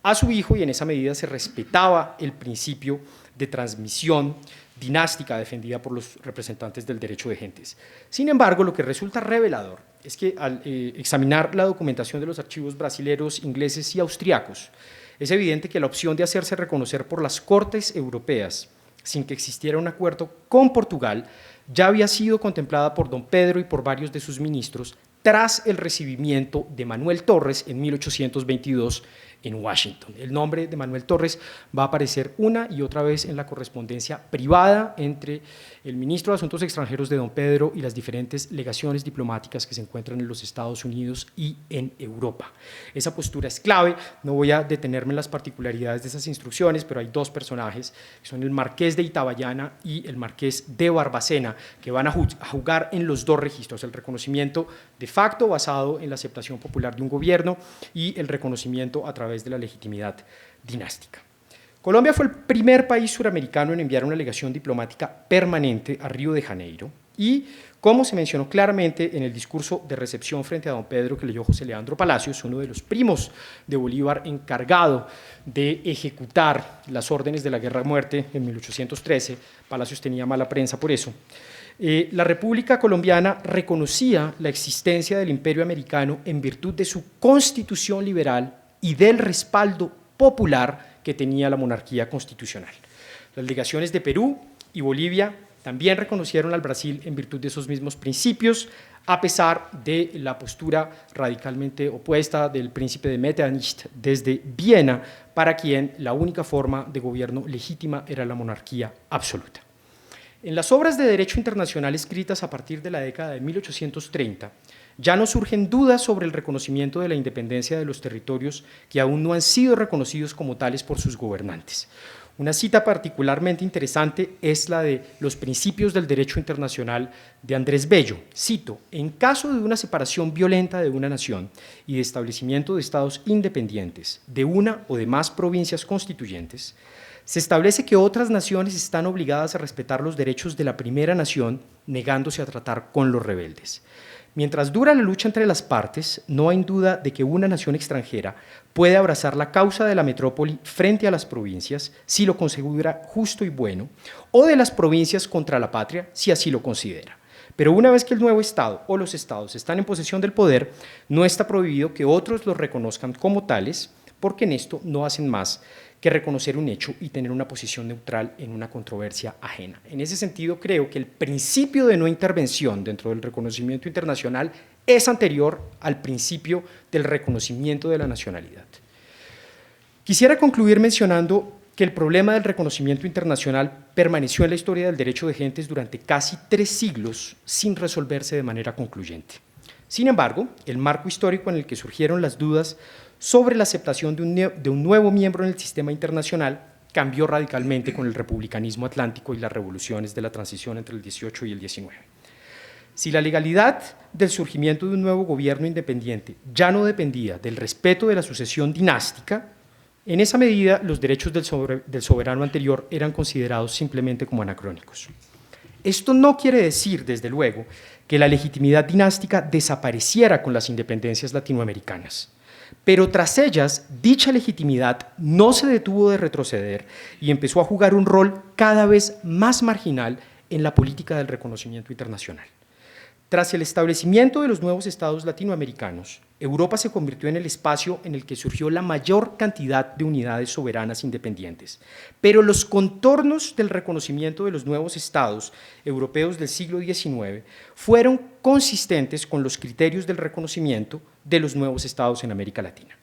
a su hijo, y en esa medida se respetaba el principio de transmisión dinástica defendida por los representantes del derecho de gentes. Sin embargo, lo que resulta revelador es que al examinar la documentación de los archivos brasileros, ingleses y austriacos, es evidente que la opción de hacerse reconocer por las Cortes europeas sin que existiera un acuerdo con Portugal ya había sido contemplada por don Pedro y por varios de sus ministros tras el recibimiento de Manuel Torres en 1822 en Washington. El nombre de Manuel Torres va a aparecer una y otra vez en la correspondencia privada entre el ministro de Asuntos Extranjeros de don Pedro y las diferentes legaciones diplomáticas que se encuentran en los Estados Unidos y en Europa. Esa postura es clave. No voy a detenerme en las particularidades de esas instrucciones, pero hay dos personajes, que son el marqués de Itabayana y el marqués de Barbacena, que van a jugar en los dos registros: el reconocimiento de facto basado en la aceptación popular de un gobierno y el reconocimiento a través de la legitimidad dinástica. Colombia fue el primer país suramericano en enviar una legación diplomática permanente a Río de Janeiro y, como se mencionó claramente en el discurso de recepción frente a don Pedro que leyó José Leandro Palacios, uno de los primos de Bolívar encargado de ejecutar las órdenes de la guerra a muerte en 1813, Palacios tenía mala prensa por eso, la República Colombiana reconocía la existencia del Imperio Americano en virtud de su constitución liberal y del respaldo popular que tenía la monarquía constitucional. Las legaciones de Perú y Bolivia también reconocieron al Brasil en virtud de esos mismos principios, a pesar de la postura radicalmente opuesta del príncipe de Metternich desde Viena, para quien la única forma de gobierno legítima era la monarquía absoluta. En las obras de derecho internacional escritas a partir de la década de 1830, ya no surgen dudas sobre el reconocimiento de la independencia de los territorios que aún no han sido reconocidos como tales por sus gobernantes. Una cita particularmente interesante es la de los principios del derecho internacional de Andrés Bello. Cito: en caso de una separación violenta de una nación y de establecimiento de estados independientes de una o de más provincias constituyentes, se establece que otras naciones están obligadas a respetar los derechos de la primera nación, negándose a tratar con los rebeldes. Mientras dura la lucha entre las partes, no hay duda de que una nación extranjera puede abrazar la causa de la metrópoli frente a las provincias si lo considera justo y bueno, o de las provincias contra la patria si así lo considera. Pero una vez que el nuevo Estado o los Estados están en posesión del poder, no está prohibido que otros los reconozcan como tales, porque en esto no hacen más que reconocer un hecho y tener una posición neutral en una controversia ajena. En ese sentido, creo que el principio de no intervención dentro del reconocimiento internacional es anterior al principio del reconocimiento de la nacionalidad. Quisiera concluir mencionando que el problema del reconocimiento internacional permaneció en la historia del derecho de gentes durante casi 3 siglos sin resolverse de manera concluyente. Sin embargo, el marco histórico en el que surgieron las dudas sobre la aceptación de un nuevo miembro en el sistema internacional cambió radicalmente con el republicanismo atlántico y las revoluciones de la transición entre el 18 y el 19. Si la legalidad del surgimiento de un nuevo gobierno independiente ya no dependía del respeto de la sucesión dinástica, en esa medida los derechos del soberano anterior eran considerados simplemente como anacrónicos. Esto no quiere decir, desde luego, que la legitimidad dinástica desapareciera con las independencias latinoamericanas, pero tras ellas, dicha legitimidad no se detuvo de retroceder y empezó a jugar un rol cada vez más marginal en la política del reconocimiento internacional. Tras el establecimiento de los nuevos estados latinoamericanos, Europa se convirtió en el espacio en el que surgió la mayor cantidad de unidades soberanas independientes, pero los contornos del reconocimiento de los nuevos estados europeos del siglo XIX fueron consistentes con los criterios del reconocimiento de los nuevos estados en América Latina.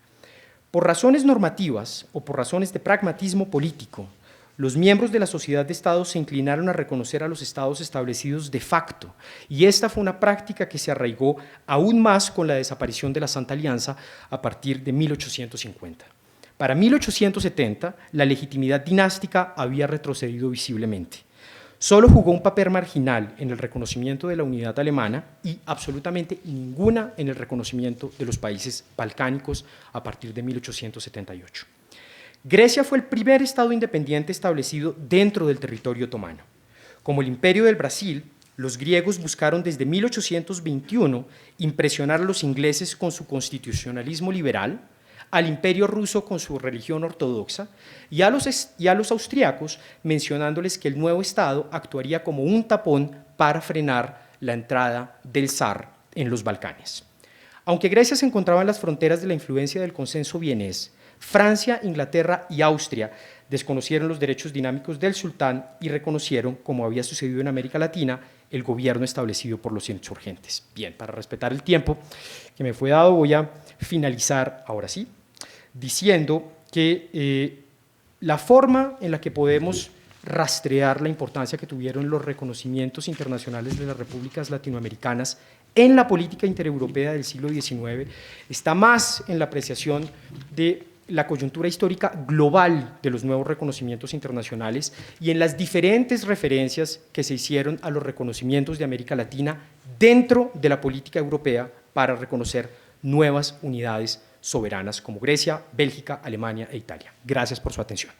Por razones normativas o por razones de pragmatismo político, los miembros de la sociedad de estados se inclinaron a reconocer a los estados establecidos de facto, y esta fue una práctica que se arraigó aún más con la desaparición de la Santa Alianza a partir de 1850. Para 1870, la legitimidad dinástica había retrocedido visiblemente. Solo jugó un papel marginal en el reconocimiento de la unidad alemana y absolutamente ninguna en el reconocimiento de los países balcánicos a partir de 1878. Grecia fue el primer estado independiente establecido dentro del territorio otomano. Como el Imperio del Brasil, los griegos buscaron desde 1821 impresionar a los ingleses con su constitucionalismo liberal, al Imperio ruso con su religión ortodoxa y a los austriacos mencionándoles que el nuevo estado actuaría como un tapón para frenar la entrada del zar en los Balcanes. Aunque Grecia se encontraba en las fronteras de la influencia del consenso vienés, Francia, Inglaterra y Austria desconocieron los derechos dinámicos del sultán y reconocieron, como había sucedido en América Latina, el gobierno establecido por los insurgentes. Bien, para respetar el tiempo que me fue dado, voy a finalizar ahora sí, diciendo que la forma en la que podemos rastrear la importancia que tuvieron los reconocimientos internacionales de las repúblicas latinoamericanas en la política intereuropea del siglo XIX está más en la apreciación de la coyuntura histórica global de los nuevos reconocimientos internacionales y en las diferentes referencias que se hicieron a los reconocimientos de América Latina dentro de la política europea para reconocer nuevas unidades soberanas como Grecia, Bélgica, Alemania e Italia. Gracias por su atención.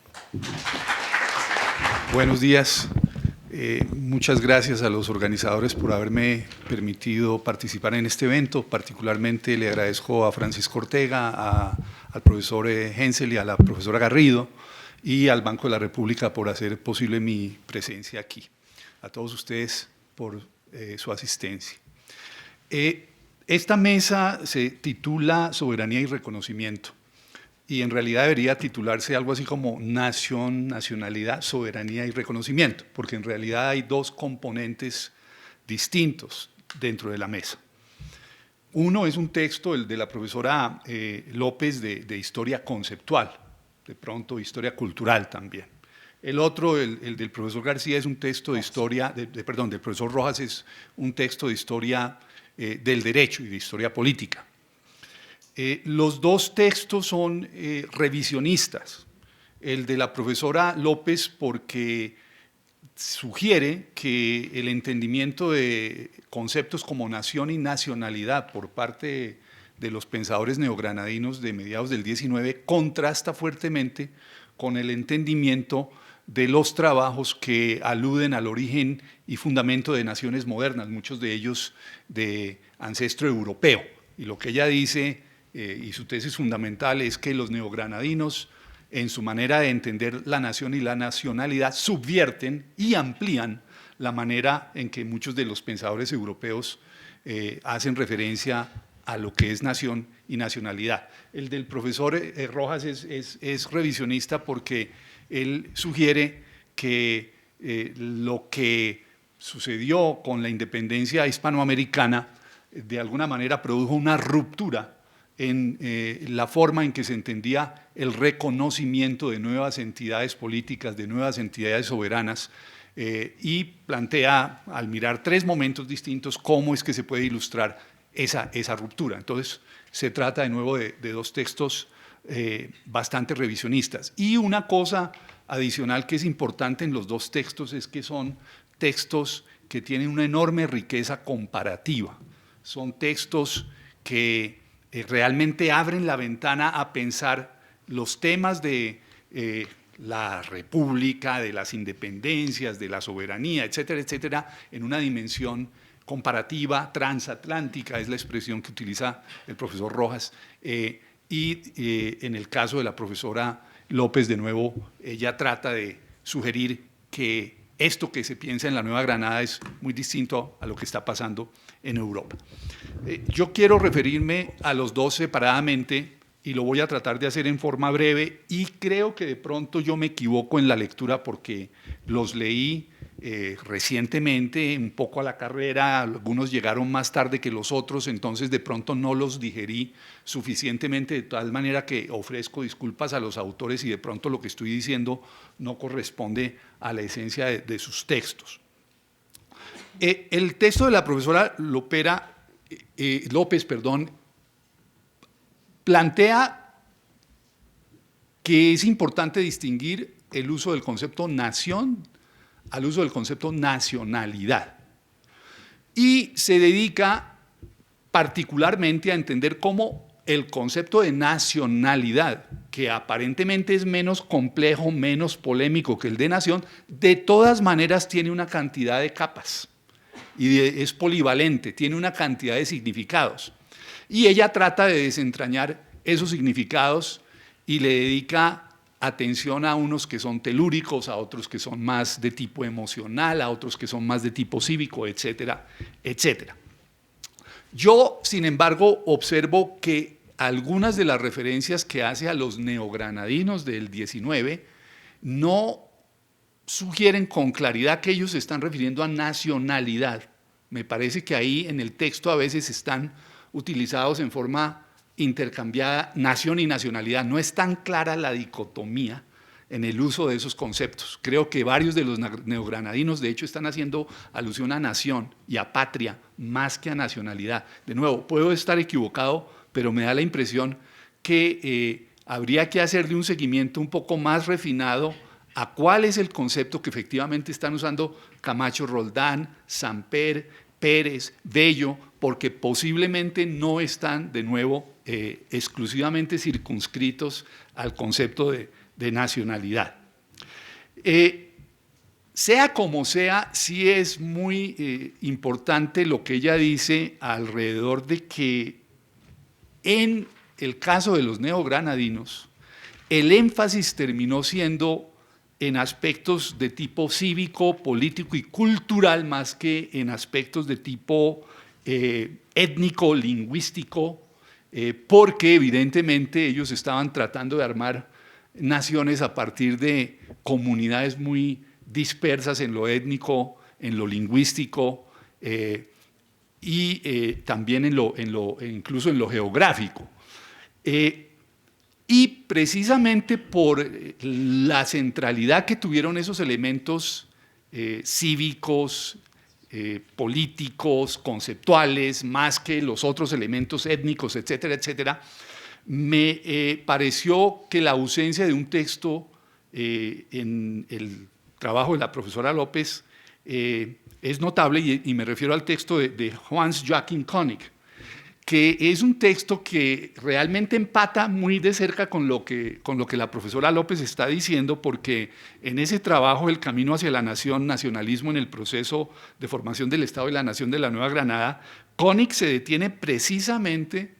Buenos días. Muchas gracias a los organizadores por haberme permitido participar en este evento. Particularmente le agradezco a Francisco Ortega, al profesor Hensel y a la profesora Garrido y al Banco de la República por hacer posible mi presencia aquí. A todos ustedes por su asistencia. Esta mesa se titula Soberanía y Reconocimiento. Y en realidad debería titularse algo así como Nación, Nacionalidad, Soberanía y Reconocimiento, porque en realidad hay 2 componentes distintos dentro de la mesa. Uno es un texto, el de la profesora López, de historia conceptual, de pronto historia cultural también. El otro, el del profesor García, es un texto de historia, del profesor Rojas es un texto de historia del derecho y de historia política. Los 2 textos son revisionistas. El de la profesora López porque sugiere que el entendimiento de conceptos como nación y nacionalidad por parte de los pensadores neogranadinos de mediados del XIX contrasta fuertemente con el entendimiento de los trabajos que aluden al origen y fundamento de naciones modernas, muchos de ellos de ancestro europeo. Y lo que ella dice, y su tesis fundamental, es que los neogranadinos, en su manera de entender la nación y la nacionalidad, subvierten y amplían la manera en que muchos de los pensadores europeos hacen referencia a lo que es nación y nacionalidad. El del profesor Rojas es revisionista porque él sugiere que lo que sucedió con la independencia hispanoamericana de alguna manera produjo una ruptura en la forma en que se entendía el reconocimiento de nuevas entidades políticas, de nuevas entidades soberanas, y plantea, al mirar 3 momentos distintos, cómo es que se puede ilustrar esa ruptura. Entonces, se trata de nuevo de 2 textos bastante revisionistas. Y una cosa adicional que es importante en los 2 textos es que son textos que tienen una enorme riqueza comparativa. Son textos que realmente abren la ventana a pensar los temas de la república, de las independencias, de la soberanía, etcétera, etcétera, en una dimensión comparativa, transatlántica, es la expresión que utiliza el profesor Rojas, y en el caso de la profesora López, de nuevo, ella trata de sugerir que esto que se piensa en la Nueva Granada es muy distinto a lo que está pasando en Europa. Yo quiero referirme a los 2 separadamente y lo voy a tratar de hacer en forma breve, y creo que de pronto yo me equivoco en la lectura porque los leí recientemente, un poco a la carrera, algunos llegaron más tarde que los otros, entonces de pronto no los digerí suficientemente, de tal manera que ofrezco disculpas a los autores si de pronto lo que estoy diciendo no corresponde a la esencia de sus textos. El texto de la profesora López, plantea que es importante distinguir el uso del concepto nación al uso del concepto nacionalidad, y se dedica particularmente a entender cómo el concepto de nacionalidad, que aparentemente es menos complejo, menos polémico que el de nación, de todas maneras tiene una cantidad de capas y es polivalente, tiene una cantidad de significados. Y ella trata de desentrañar esos significados y le dedica atención a unos que son telúricos, a otros que son más de tipo emocional, a otros que son más de tipo cívico, etcétera, etcétera. Yo, sin embargo, observo que algunas de las referencias que hace a los neogranadinos del 19 no sugieren con claridad que ellos se están refiriendo a nacionalidad. Me parece que ahí en el texto a veces están utilizados en forma intercambiada nación y nacionalidad. No es tan clara la dicotomía en el uso de esos conceptos. Creo que varios de los neogranadinos de hecho están haciendo alusión a nación y a patria más que a nacionalidad. De nuevo, puedo estar equivocado, pero me da la impresión que habría que hacerle un seguimiento un poco más refinado a cuál es el concepto que efectivamente están usando Camacho Roldán, Samper, Pérez, Bello, porque posiblemente no están de nuevo exclusivamente circunscritos al concepto de nacionalidad. Sea como sea, sí es muy importante lo que ella dice alrededor de que en el caso de los neogranadinos, el énfasis terminó siendo en aspectos de tipo cívico, político y cultural, más que en aspectos de tipo étnico, lingüístico, porque evidentemente ellos estaban tratando de armar naciones a partir de comunidades muy dispersas en lo étnico, en lo lingüístico y también incluso en lo geográfico. Y precisamente por la centralidad que tuvieron esos elementos cívicos, políticos, conceptuales, más que los otros elementos étnicos, etcétera, etcétera, me pareció que la ausencia de un texto en el trabajo de la profesora López es notable, y me refiero al texto de Hans Joachim König, que es un texto que realmente empata muy de cerca con lo que la profesora López está diciendo, porque en ese trabajo, El camino hacia la nación, nacionalismo en el proceso de formación del Estado y la nación de la Nueva Granada, König se detiene precisamente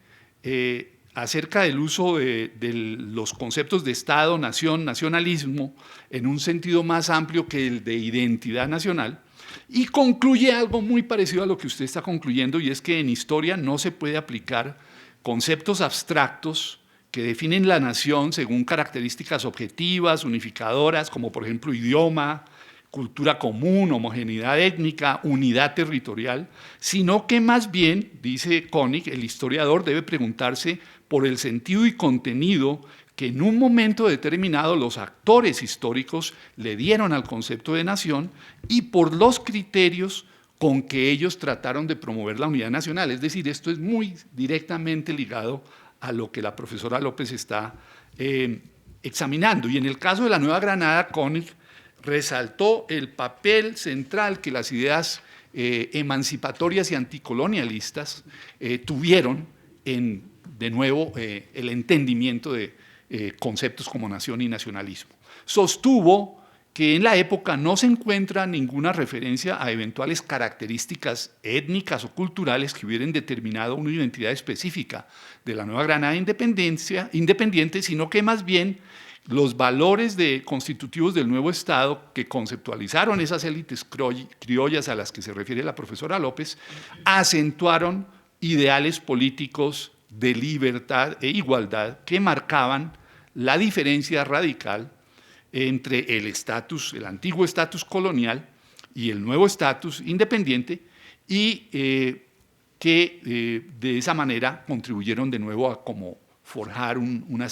acerca del uso de los conceptos de Estado, nación, nacionalismo, en un sentido más amplio que el de identidad nacional, Y concluye algo muy parecido a lo que usted está concluyendo, y es que en historia no se puede aplicar conceptos abstractos que definen la nación según características objetivas, unificadoras, como por ejemplo idioma, cultura común, homogeneidad étnica, unidad territorial, sino que más bien, dice Koenig, el historiador debe preguntarse por el sentido y contenido que en un momento determinado los actores históricos le dieron al concepto de nación y por los criterios con que ellos trataron de promover la unidad nacional. Es decir, esto es muy directamente ligado a lo que la profesora López está examinando. Y en el caso de la Nueva Granada, Koenig resaltó el papel central que las ideas emancipatorias y anticolonialistas tuvieron en, de nuevo, el entendimiento de conceptos como nación y nacionalismo. Sostuvo que en la época no se encuentra ninguna referencia a eventuales características étnicas o culturales que hubieran determinado una identidad específica de la Nueva Granada independiente, sino que más bien los valores constitutivos del nuevo Estado que conceptualizaron esas élites criollas a las que se refiere la profesora López, acentuaron ideales políticos de libertad e igualdad que marcaban la diferencia radical entre el antiguo estatus colonial y el nuevo estatus independiente, y que de esa manera contribuyeron de nuevo a como forjar un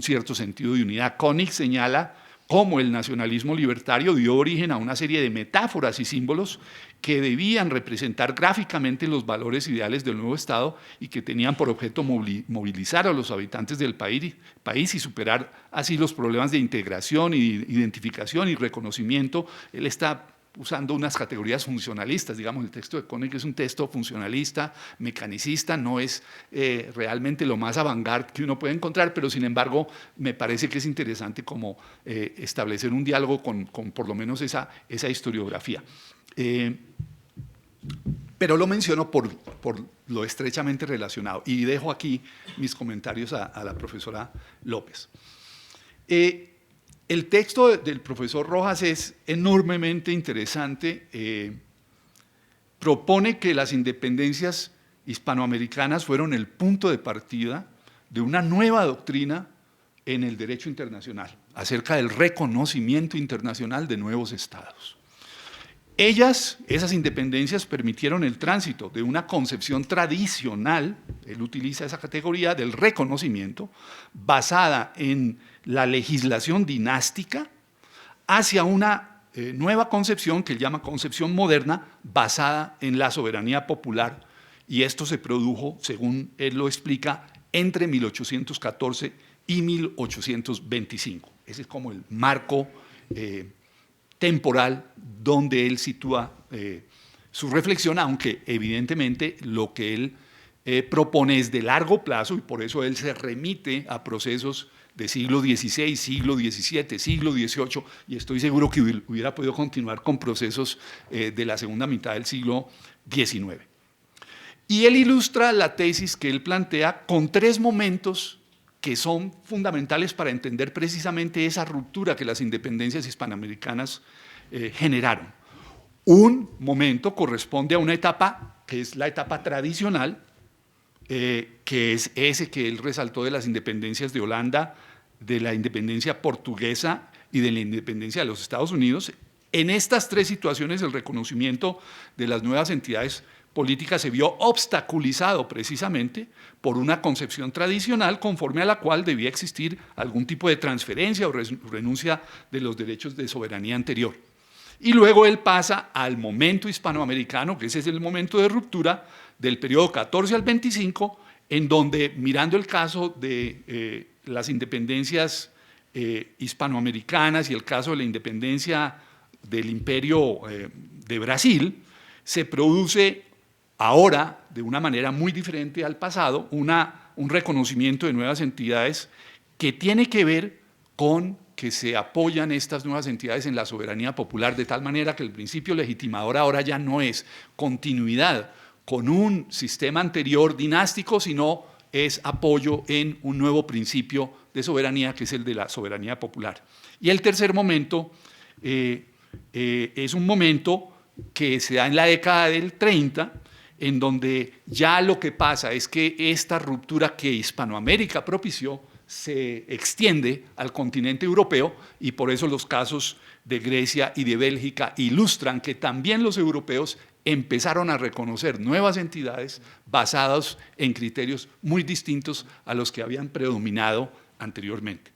cierto sentido de unidad. Koenig señala cómo el nacionalismo libertario dio origen a una serie de metáforas y símbolos que debían representar gráficamente los valores ideales del nuevo Estado y que tenían por objeto movilizar a los habitantes del país y superar así los problemas de integración, identificación y reconocimiento. Él está usando unas categorías funcionalistas, digamos, el texto de Koenig es un texto funcionalista, mecanicista, no es realmente lo más avant-garde que uno puede encontrar, pero sin embargo me parece que es interesante como establecer un diálogo con por lo menos esa historiografía. Pero lo menciono por lo estrechamente relacionado y dejo aquí mis comentarios a la profesora López. El texto del profesor Rojas es enormemente interesante. Propone que las independencias hispanoamericanas fueron el punto de partida de una nueva doctrina en el derecho internacional, acerca del reconocimiento internacional de nuevos estados. Esas independencias permitieron el tránsito de una concepción tradicional, él utiliza esa categoría del reconocimiento, basada en la legislación dinástica, hacia una nueva concepción que él llama concepción moderna, basada en la soberanía popular, y esto se produjo, según él lo explica, entre 1814 y 1825. Ese es como el marco temporal donde él sitúa su reflexión, aunque evidentemente lo que él propone es de largo plazo y por eso él se remite a procesos de siglo XVI, siglo XVII, siglo XVIII, y estoy seguro que hubiera podido continuar con procesos de la segunda mitad del siglo XIX. Y él ilustra la tesis que él plantea con tres momentos que son fundamentales para entender precisamente esa ruptura que las independencias hispanoamericanas generaron. Un momento corresponde a una etapa que es la etapa tradicional, que es ese que él resaltó de las independencias de Holanda, de la independencia portuguesa y de la independencia de los Estados Unidos. En estas tres situaciones el reconocimiento de las nuevas entidades políticas se vio obstaculizado precisamente por una concepción tradicional conforme a la cual debía existir algún tipo de transferencia o renuncia de los derechos de soberanía anterior. Y luego él pasa al momento hispanoamericano, que ese es el momento de ruptura del periodo 14 al 25, en donde, mirando el caso de las independencias hispanoamericanas y el caso de la independencia del Imperio de Brasil, se produce ahora, de una manera muy diferente al pasado, un reconocimiento de nuevas entidades que tiene que ver con que se apoyan estas nuevas entidades en la soberanía popular, de tal manera que el principio legitimador ahora ya no es continuidad con un sistema anterior dinástico, sino es apoyo en un nuevo principio de soberanía, que es el de la soberanía popular. Y el tercer momento es un momento que se da en la década del 30, en donde ya lo que pasa es que esta ruptura que Hispanoamérica propició se extiende al continente europeo, y por eso los casos de Grecia y de Bélgica ilustran que también los europeos empezaron a reconocer nuevas entidades basadas en criterios muy distintos a los que habían predominado anteriormente.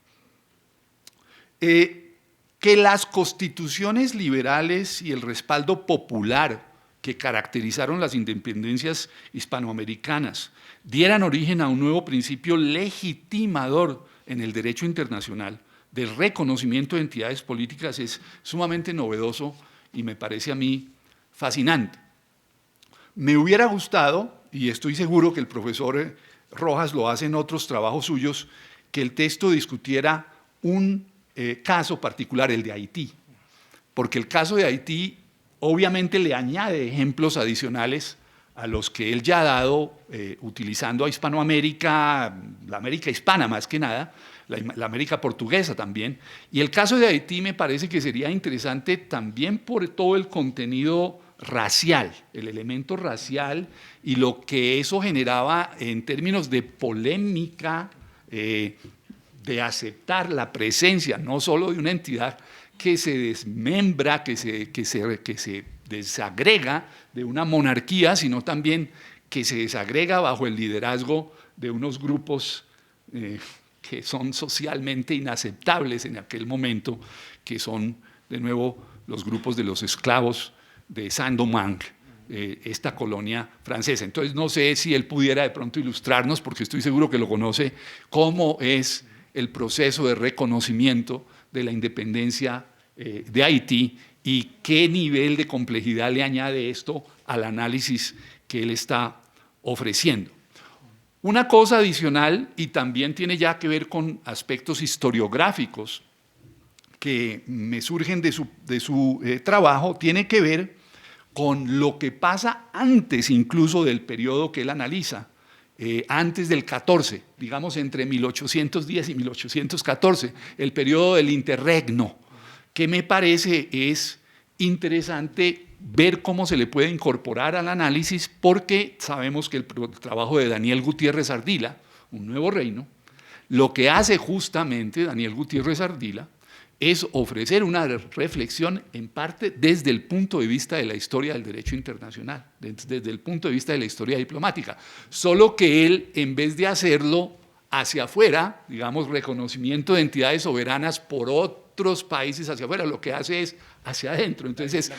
Que las constituciones liberales y el respaldo popular que caracterizaron las independencias hispanoamericanas dieran origen a un nuevo principio legitimador en el derecho internacional del reconocimiento de entidades políticas es sumamente novedoso y me parece a mí fascinante. Me hubiera gustado, y estoy seguro que el profesor Rojas lo hace en otros trabajos suyos, que el texto discutiera un caso particular, el de Haití, porque el caso de Haití obviamente le añade ejemplos adicionales a los que él ya ha dado utilizando a Hispanoamérica, la América hispana más que nada, la América portuguesa también, y el caso de Haití me parece que sería interesante también por todo el contenido racial, el elemento racial y lo que eso generaba en términos de polémica, de aceptar la presencia no solo de una entidad que se desmembra, que se desagrega de una monarquía, sino también que se desagrega bajo el liderazgo de unos grupos que son socialmente inaceptables en aquel momento, que son de nuevo los grupos de los esclavos de Saint-Domingue, esta colonia francesa. Entonces no sé si él pudiera de pronto ilustrarnos, porque estoy seguro que lo conoce, cómo es el proceso de reconocimiento de la independencia de Haití y qué nivel de complejidad le añade esto al análisis que él está ofreciendo. Una cosa adicional, y también tiene ya que ver con aspectos historiográficos que me surgen de su trabajo, tiene que ver con lo que pasa antes incluso del periodo que él analiza, antes del 14, digamos entre 1810 y 1814, el periodo del interregno, que me parece es interesante ver cómo se le puede incorporar al análisis, porque sabemos que el trabajo de Daniel Gutiérrez Ardila, Un Nuevo Reino, lo que hace justamente Daniel Gutiérrez Ardila es ofrecer una reflexión en parte desde el punto de vista de la historia del derecho internacional, desde el punto de vista de la historia diplomática, solo que él, en vez de hacerlo hacia afuera, digamos, reconocimiento de entidades soberanas por otros países hacia afuera, lo que hace es hacia adentro, entonces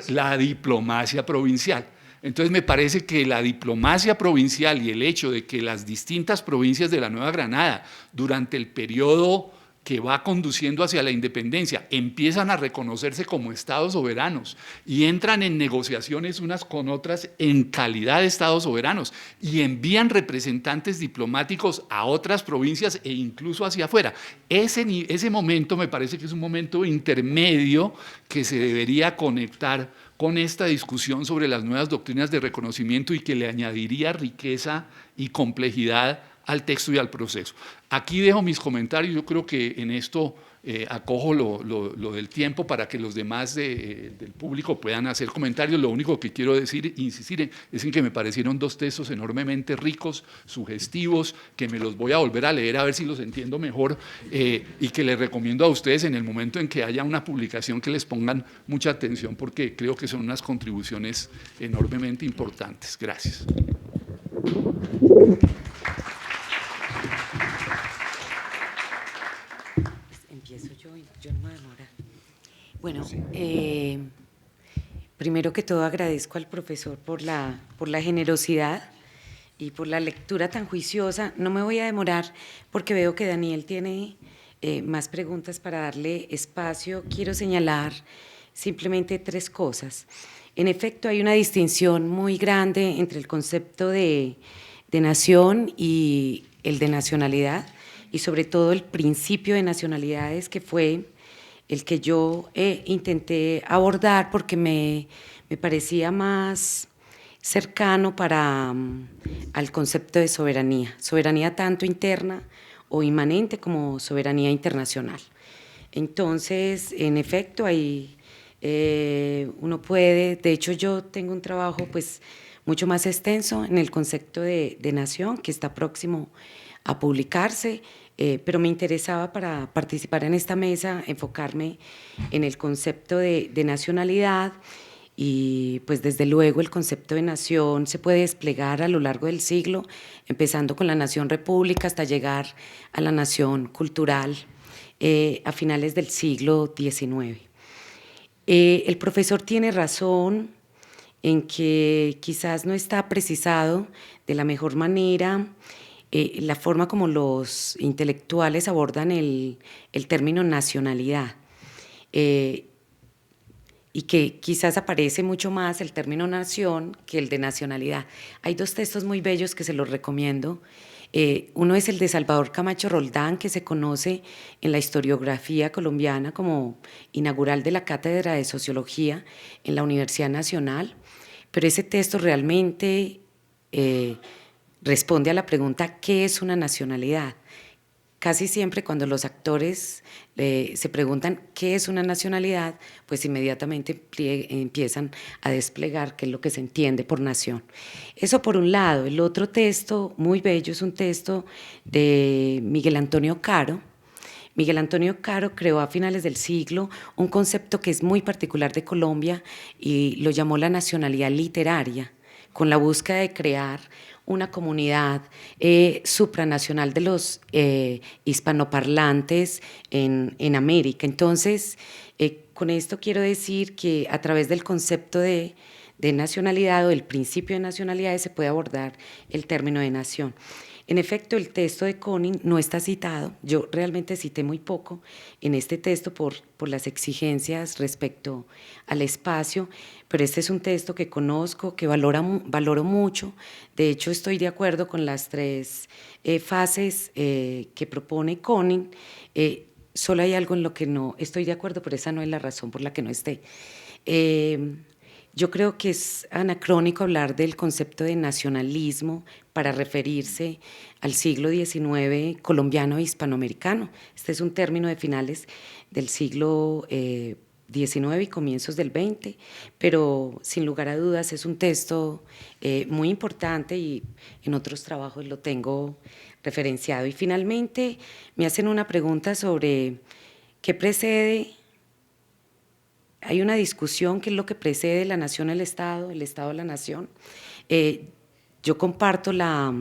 la diplomacia provincial. Entonces me parece que la diplomacia provincial y el hecho de que las distintas provincias de la Nueva Granada durante el periodo que va conduciendo hacia la independencia, empiezan a reconocerse como estados soberanos y entran en negociaciones unas con otras en calidad de estados soberanos y envían representantes diplomáticos a otras provincias e incluso hacia afuera. Ese momento me parece que es un momento intermedio que se debería conectar con esta discusión sobre las nuevas doctrinas de reconocimiento y que le añadiría riqueza y complejidad al texto y al proceso. Aquí dejo mis comentarios, yo creo que en esto acojo lo del tiempo para que los demás del público puedan hacer comentarios. Lo único que quiero decir, insistir es en que me parecieron dos textos enormemente ricos, sugestivos, que me los voy a volver a leer a ver si los entiendo mejor y que les recomiendo a ustedes en el momento en que haya una publicación que les pongan mucha atención porque creo que son unas contribuciones enormemente importantes. Gracias. Empiezo yo no me voy a demorar. Bueno, primero que todo agradezco al profesor por la generosidad y por la lectura tan juiciosa. No me voy a demorar porque veo que Daniel tiene más preguntas para darle espacio. Quiero señalar simplemente tres cosas. En efecto, hay una distinción muy grande entre el concepto de nación y el de nacionalidad, y sobre todo el principio de nacionalidades, que fue el que yo intenté abordar porque me parecía más cercano al concepto de soberanía tanto interna o inmanente como soberanía internacional. Entonces, en efecto, hay Uno puede, de hecho yo tengo un trabajo pues mucho más extenso en el concepto de nación que está próximo a publicarse, pero me interesaba para participar en esta mesa enfocarme en el concepto de nacionalidad. Y pues desde luego el concepto de nación se puede desplegar a lo largo del siglo, empezando con la nación república hasta llegar a la nación cultural a finales del siglo XIX. El profesor tiene razón en que quizás no está precisado de la mejor manera la forma como los intelectuales abordan el término nacionalidad. Y que quizás aparece mucho más el término nación que el de nacionalidad. Hay dos textos muy bellos que se los recomiendo. Uno es el de Salvador Camacho Roldán, que se conoce en la historiografía colombiana como inaugural de la Cátedra de Sociología en la Universidad Nacional, pero ese texto realmente responde a la pregunta ¿qué es una nacionalidad? Casi siempre cuando los actores se preguntan qué es una nacionalidad, pues inmediatamente empiezan a desplegar qué es lo que se entiende por nación. Eso por un lado. El otro texto muy bello es un texto de Miguel Antonio Caro. Miguel Antonio Caro creó a finales del siglo un concepto que es muy particular de Colombia y lo llamó la nacionalidad literaria, con la búsqueda de crear una comunidad supranacional de los hispanoparlantes en América. Entonces, con esto quiero decir que a través del concepto de nacionalidad o del principio de nacionalidades se puede abordar el término de nación. En efecto, el texto de Koning no está citado. Yo realmente cité muy poco en este texto por las exigencias respecto al espacio, pero este es un texto que conozco, que valoro mucho. De hecho, estoy de acuerdo con las tres fases que propone Koning. Solo hay algo en lo que no estoy de acuerdo, pero esa no es la razón por la que no esté. Yo creo que es anacrónico hablar del concepto de nacionalismo para referirse al siglo XIX colombiano e hispanoamericano. Este es un término de finales del siglo XIX y comienzos del XX, pero sin lugar a dudas es un texto muy importante y en otros trabajos lo tengo referenciado. Y finalmente me hacen una pregunta sobre qué precede. Hay una discusión, ¿qué es lo que precede la nación al Estado, el Estado a la nación? Yo comparto la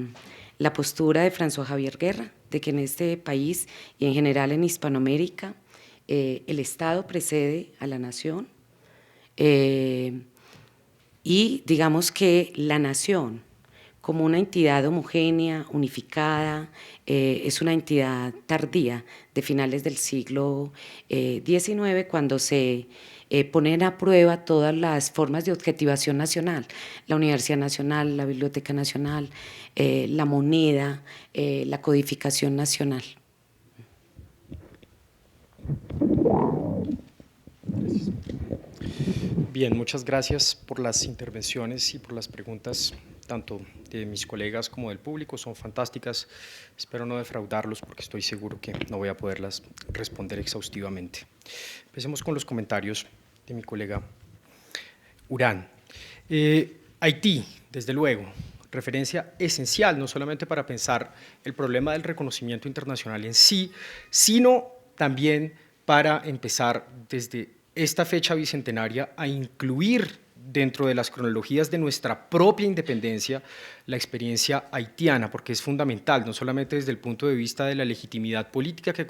postura de François Javier Guerra, de que en este país y en general en Hispanoamérica el Estado precede a la nación y digamos que la nación como una entidad homogénea, unificada, es una entidad tardía de finales del siglo XIX cuando se ponen a prueba todas las formas de objetivación nacional, la Universidad Nacional, la Biblioteca Nacional, la moneda, la codificación nacional. Bien, muchas gracias por las intervenciones y por las preguntas, tanto de mis colegas como del público, son fantásticas. Espero no defraudarlos porque estoy seguro que no voy a poderlas responder exhaustivamente. Empecemos con los comentarios de mi colega Urán. Haití, desde luego, referencia esencial, no solamente para pensar el problema del reconocimiento internacional en sí, sino también para empezar desde esta fecha bicentenaria a incluir dentro de las cronologías de nuestra propia independencia la experiencia haitiana, porque es fundamental, no solamente desde el punto de vista de la legitimidad política que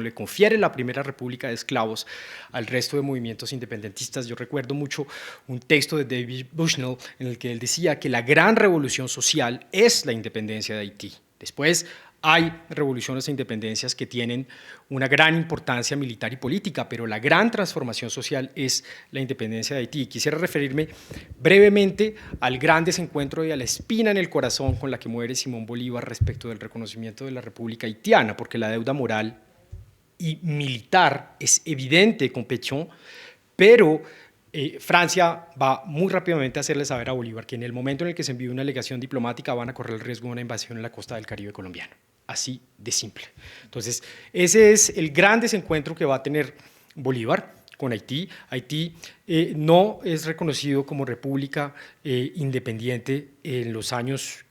le confiere la Primera República de Esclavos al resto de movimientos independentistas. Yo recuerdo mucho un texto de David Bushnell en el que él decía que la gran revolución social es la independencia de Haití. Después hay revoluciones e independencias que tienen una gran importancia militar y política, pero la gran transformación social es la independencia de Haití. Quisiera referirme brevemente al gran desencuentro y a la espina en el corazón con la que muere Simón Bolívar respecto del reconocimiento de la República Haitiana, porque la deuda moral y militar es evidente con Pétion, pero Francia va muy rápidamente a hacerle saber a Bolívar que en el momento en el que se envíe una delegación diplomática van a correr el riesgo de una invasión en la costa del Caribe colombiano. Así de simple. Entonces, ese es el gran desencuentro que va a tener Bolívar con Haití. Haití no es reconocido como república independiente en los años,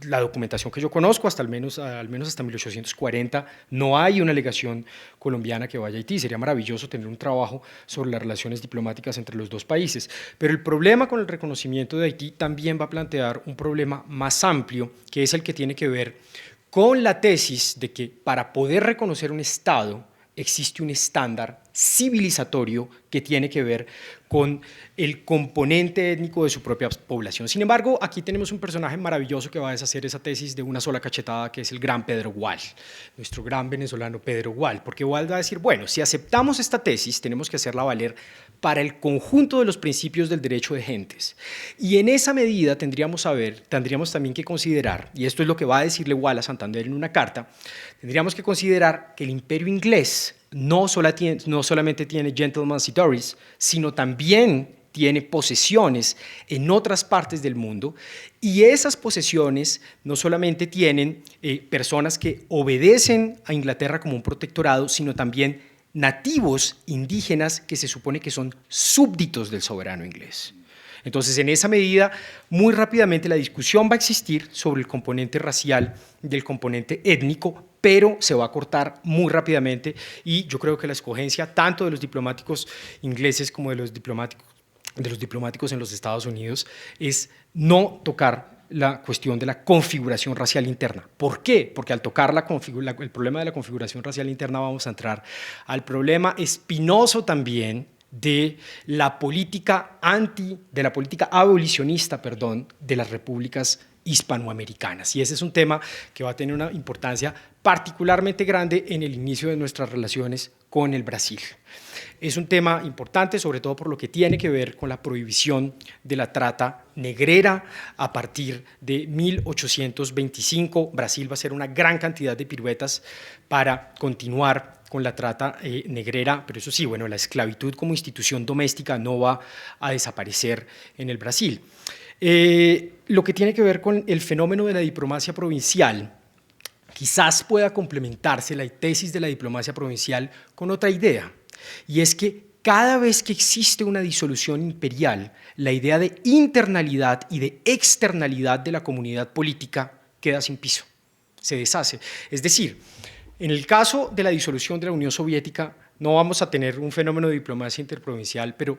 la documentación que yo conozco, al menos hasta 1840, no hay una legación colombiana que vaya a Haití. Sería maravilloso tener un trabajo sobre las relaciones diplomáticas entre los dos países. Pero el problema con el reconocimiento de Haití también va a plantear un problema más amplio, que es el que tiene que ver con la tesis de que para poder reconocer un Estado existe un estándar civilizatorio que tiene que ver con el componente étnico de su propia población. Sin embargo, aquí tenemos un personaje maravilloso que va a deshacer esa tesis de una sola cachetada, que es el gran Pedro Gual, nuestro gran venezolano Pedro Gual, porque Gual va a decir, bueno, si aceptamos esta tesis, tenemos que hacerla valer para el conjunto de los principios del derecho de gentes. Y en esa medida tendríamos también que considerar, y esto es lo que va a decirle Gual a Santander en una carta, tendríamos que considerar que el imperio inglés no solamente tiene gentlemen y tories, sino también tiene posesiones en otras partes del mundo, y esas posesiones no solamente tienen personas que obedecen a Inglaterra como un protectorado, sino también nativos indígenas que se supone que son súbditos del soberano inglés. Entonces, en esa medida, muy rápidamente la discusión va a existir sobre el componente racial del componente étnico, pero se va a cortar muy rápidamente, y yo creo que la escogencia tanto de los diplomáticos ingleses como de los diplomáticos en los Estados Unidos es no tocar la cuestión de la configuración racial interna. ¿Por qué? Porque al tocar el problema de la configuración racial interna vamos a entrar al problema espinoso también de la política abolicionista, de las repúblicas hispanoamericanas. Y ese es un tema que va a tener una importancia particularmente grande en el inicio de nuestras relaciones con el Brasil. Es un tema importante, sobre todo por lo que tiene que ver con la prohibición de la trata negrera a partir de 1825. Brasil va a hacer una gran cantidad de piruetas para continuar con la trata negrera, pero eso sí, bueno, la esclavitud como institución doméstica no va a desaparecer en el Brasil. Lo que tiene que ver con el fenómeno de la diplomacia provincial, quizás pueda complementarse la tesis de la diplomacia provincial con otra idea, y es que cada vez que existe una disolución imperial, la idea de internalidad y de externalidad de la comunidad política queda sin piso, se deshace. Es decir, en el caso de la disolución de la Unión Soviética, no vamos a tener un fenómeno de diplomacia interprovincial, pero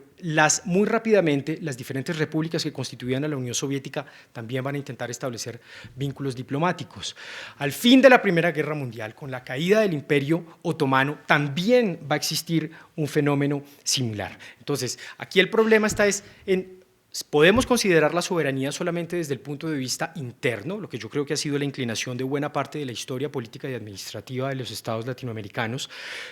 muy rápidamente las diferentes repúblicas que constituían a la Unión Soviética también van a intentar establecer vínculos diplomáticos. Al fin de la Primera Guerra Mundial, con la caída del Imperio Otomano, también va a existir un fenómeno similar. Entonces, aquí el problema podemos considerar la soberanía solamente desde el punto de vista interno, lo que yo creo que ha sido la inclinación de buena parte de la historia política y administrativa de los estados latinoamericanos,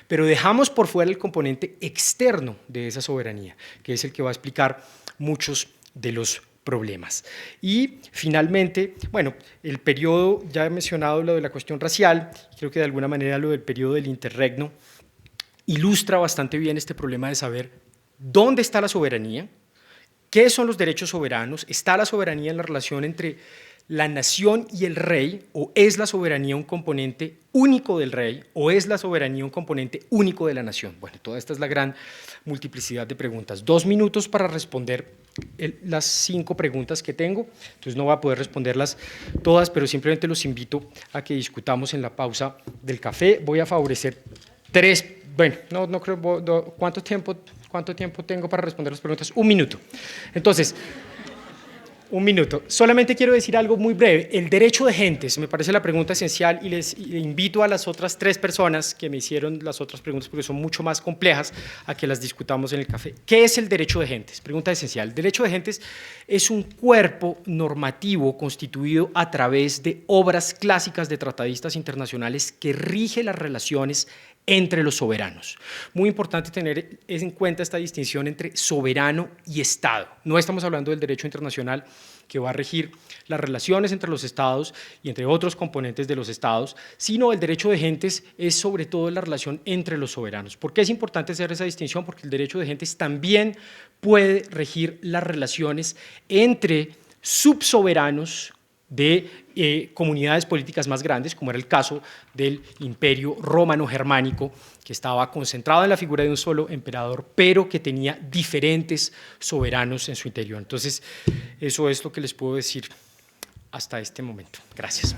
pero dejamos por fuera el componente externo de esa soberanía, que es el que va a explicar muchos de los problemas. Y finalmente, bueno, el periodo, ya he mencionado lo de la cuestión racial, creo que de alguna manera lo del periodo del interregno ilustra bastante bien este problema de saber dónde está la soberanía, ¿qué son los derechos soberanos? ¿Está la soberanía en la relación entre la nación y el rey? ¿O es la soberanía un componente único del rey? ¿O es la soberanía un componente único de la nación? Bueno, toda esta es la gran multiplicidad de preguntas. 2 minutos para responder las 5 preguntas que tengo, entonces no voy a poder responderlas todas, pero simplemente los invito a que discutamos en la pausa del café. Voy a favorecer 3, bueno, no creo, ¿cuánto tiempo tengo para responder las preguntas? 1 minuto. Entonces, 1 minuto. Solamente quiero decir algo muy breve. El derecho de gentes me parece la pregunta esencial, y les invito a las otras 3 personas que me hicieron las otras preguntas, porque son mucho más complejas, a que las discutamos en el café. ¿Qué es el derecho de gentes? Pregunta esencial. El derecho de gentes es un cuerpo normativo constituido a través de obras clásicas de tratadistas internacionales que rige las relaciones entre los soberanos. Muy importante tener en cuenta esta distinción entre soberano y Estado. No estamos hablando del derecho internacional que va a regir las relaciones entre los Estados y entre otros componentes de los Estados, sino el derecho de gentes es sobre todo la relación entre los soberanos. ¿Por qué es importante hacer esa distinción? Porque el derecho de gentes también puede regir las relaciones entre subsoberanos de comunidades políticas más grandes, como era el caso del Imperio Romano-Germánico, que estaba concentrado en la figura de un solo emperador, pero que tenía diferentes soberanos en su interior. Entonces, eso es lo que les puedo decir hasta este momento. Gracias.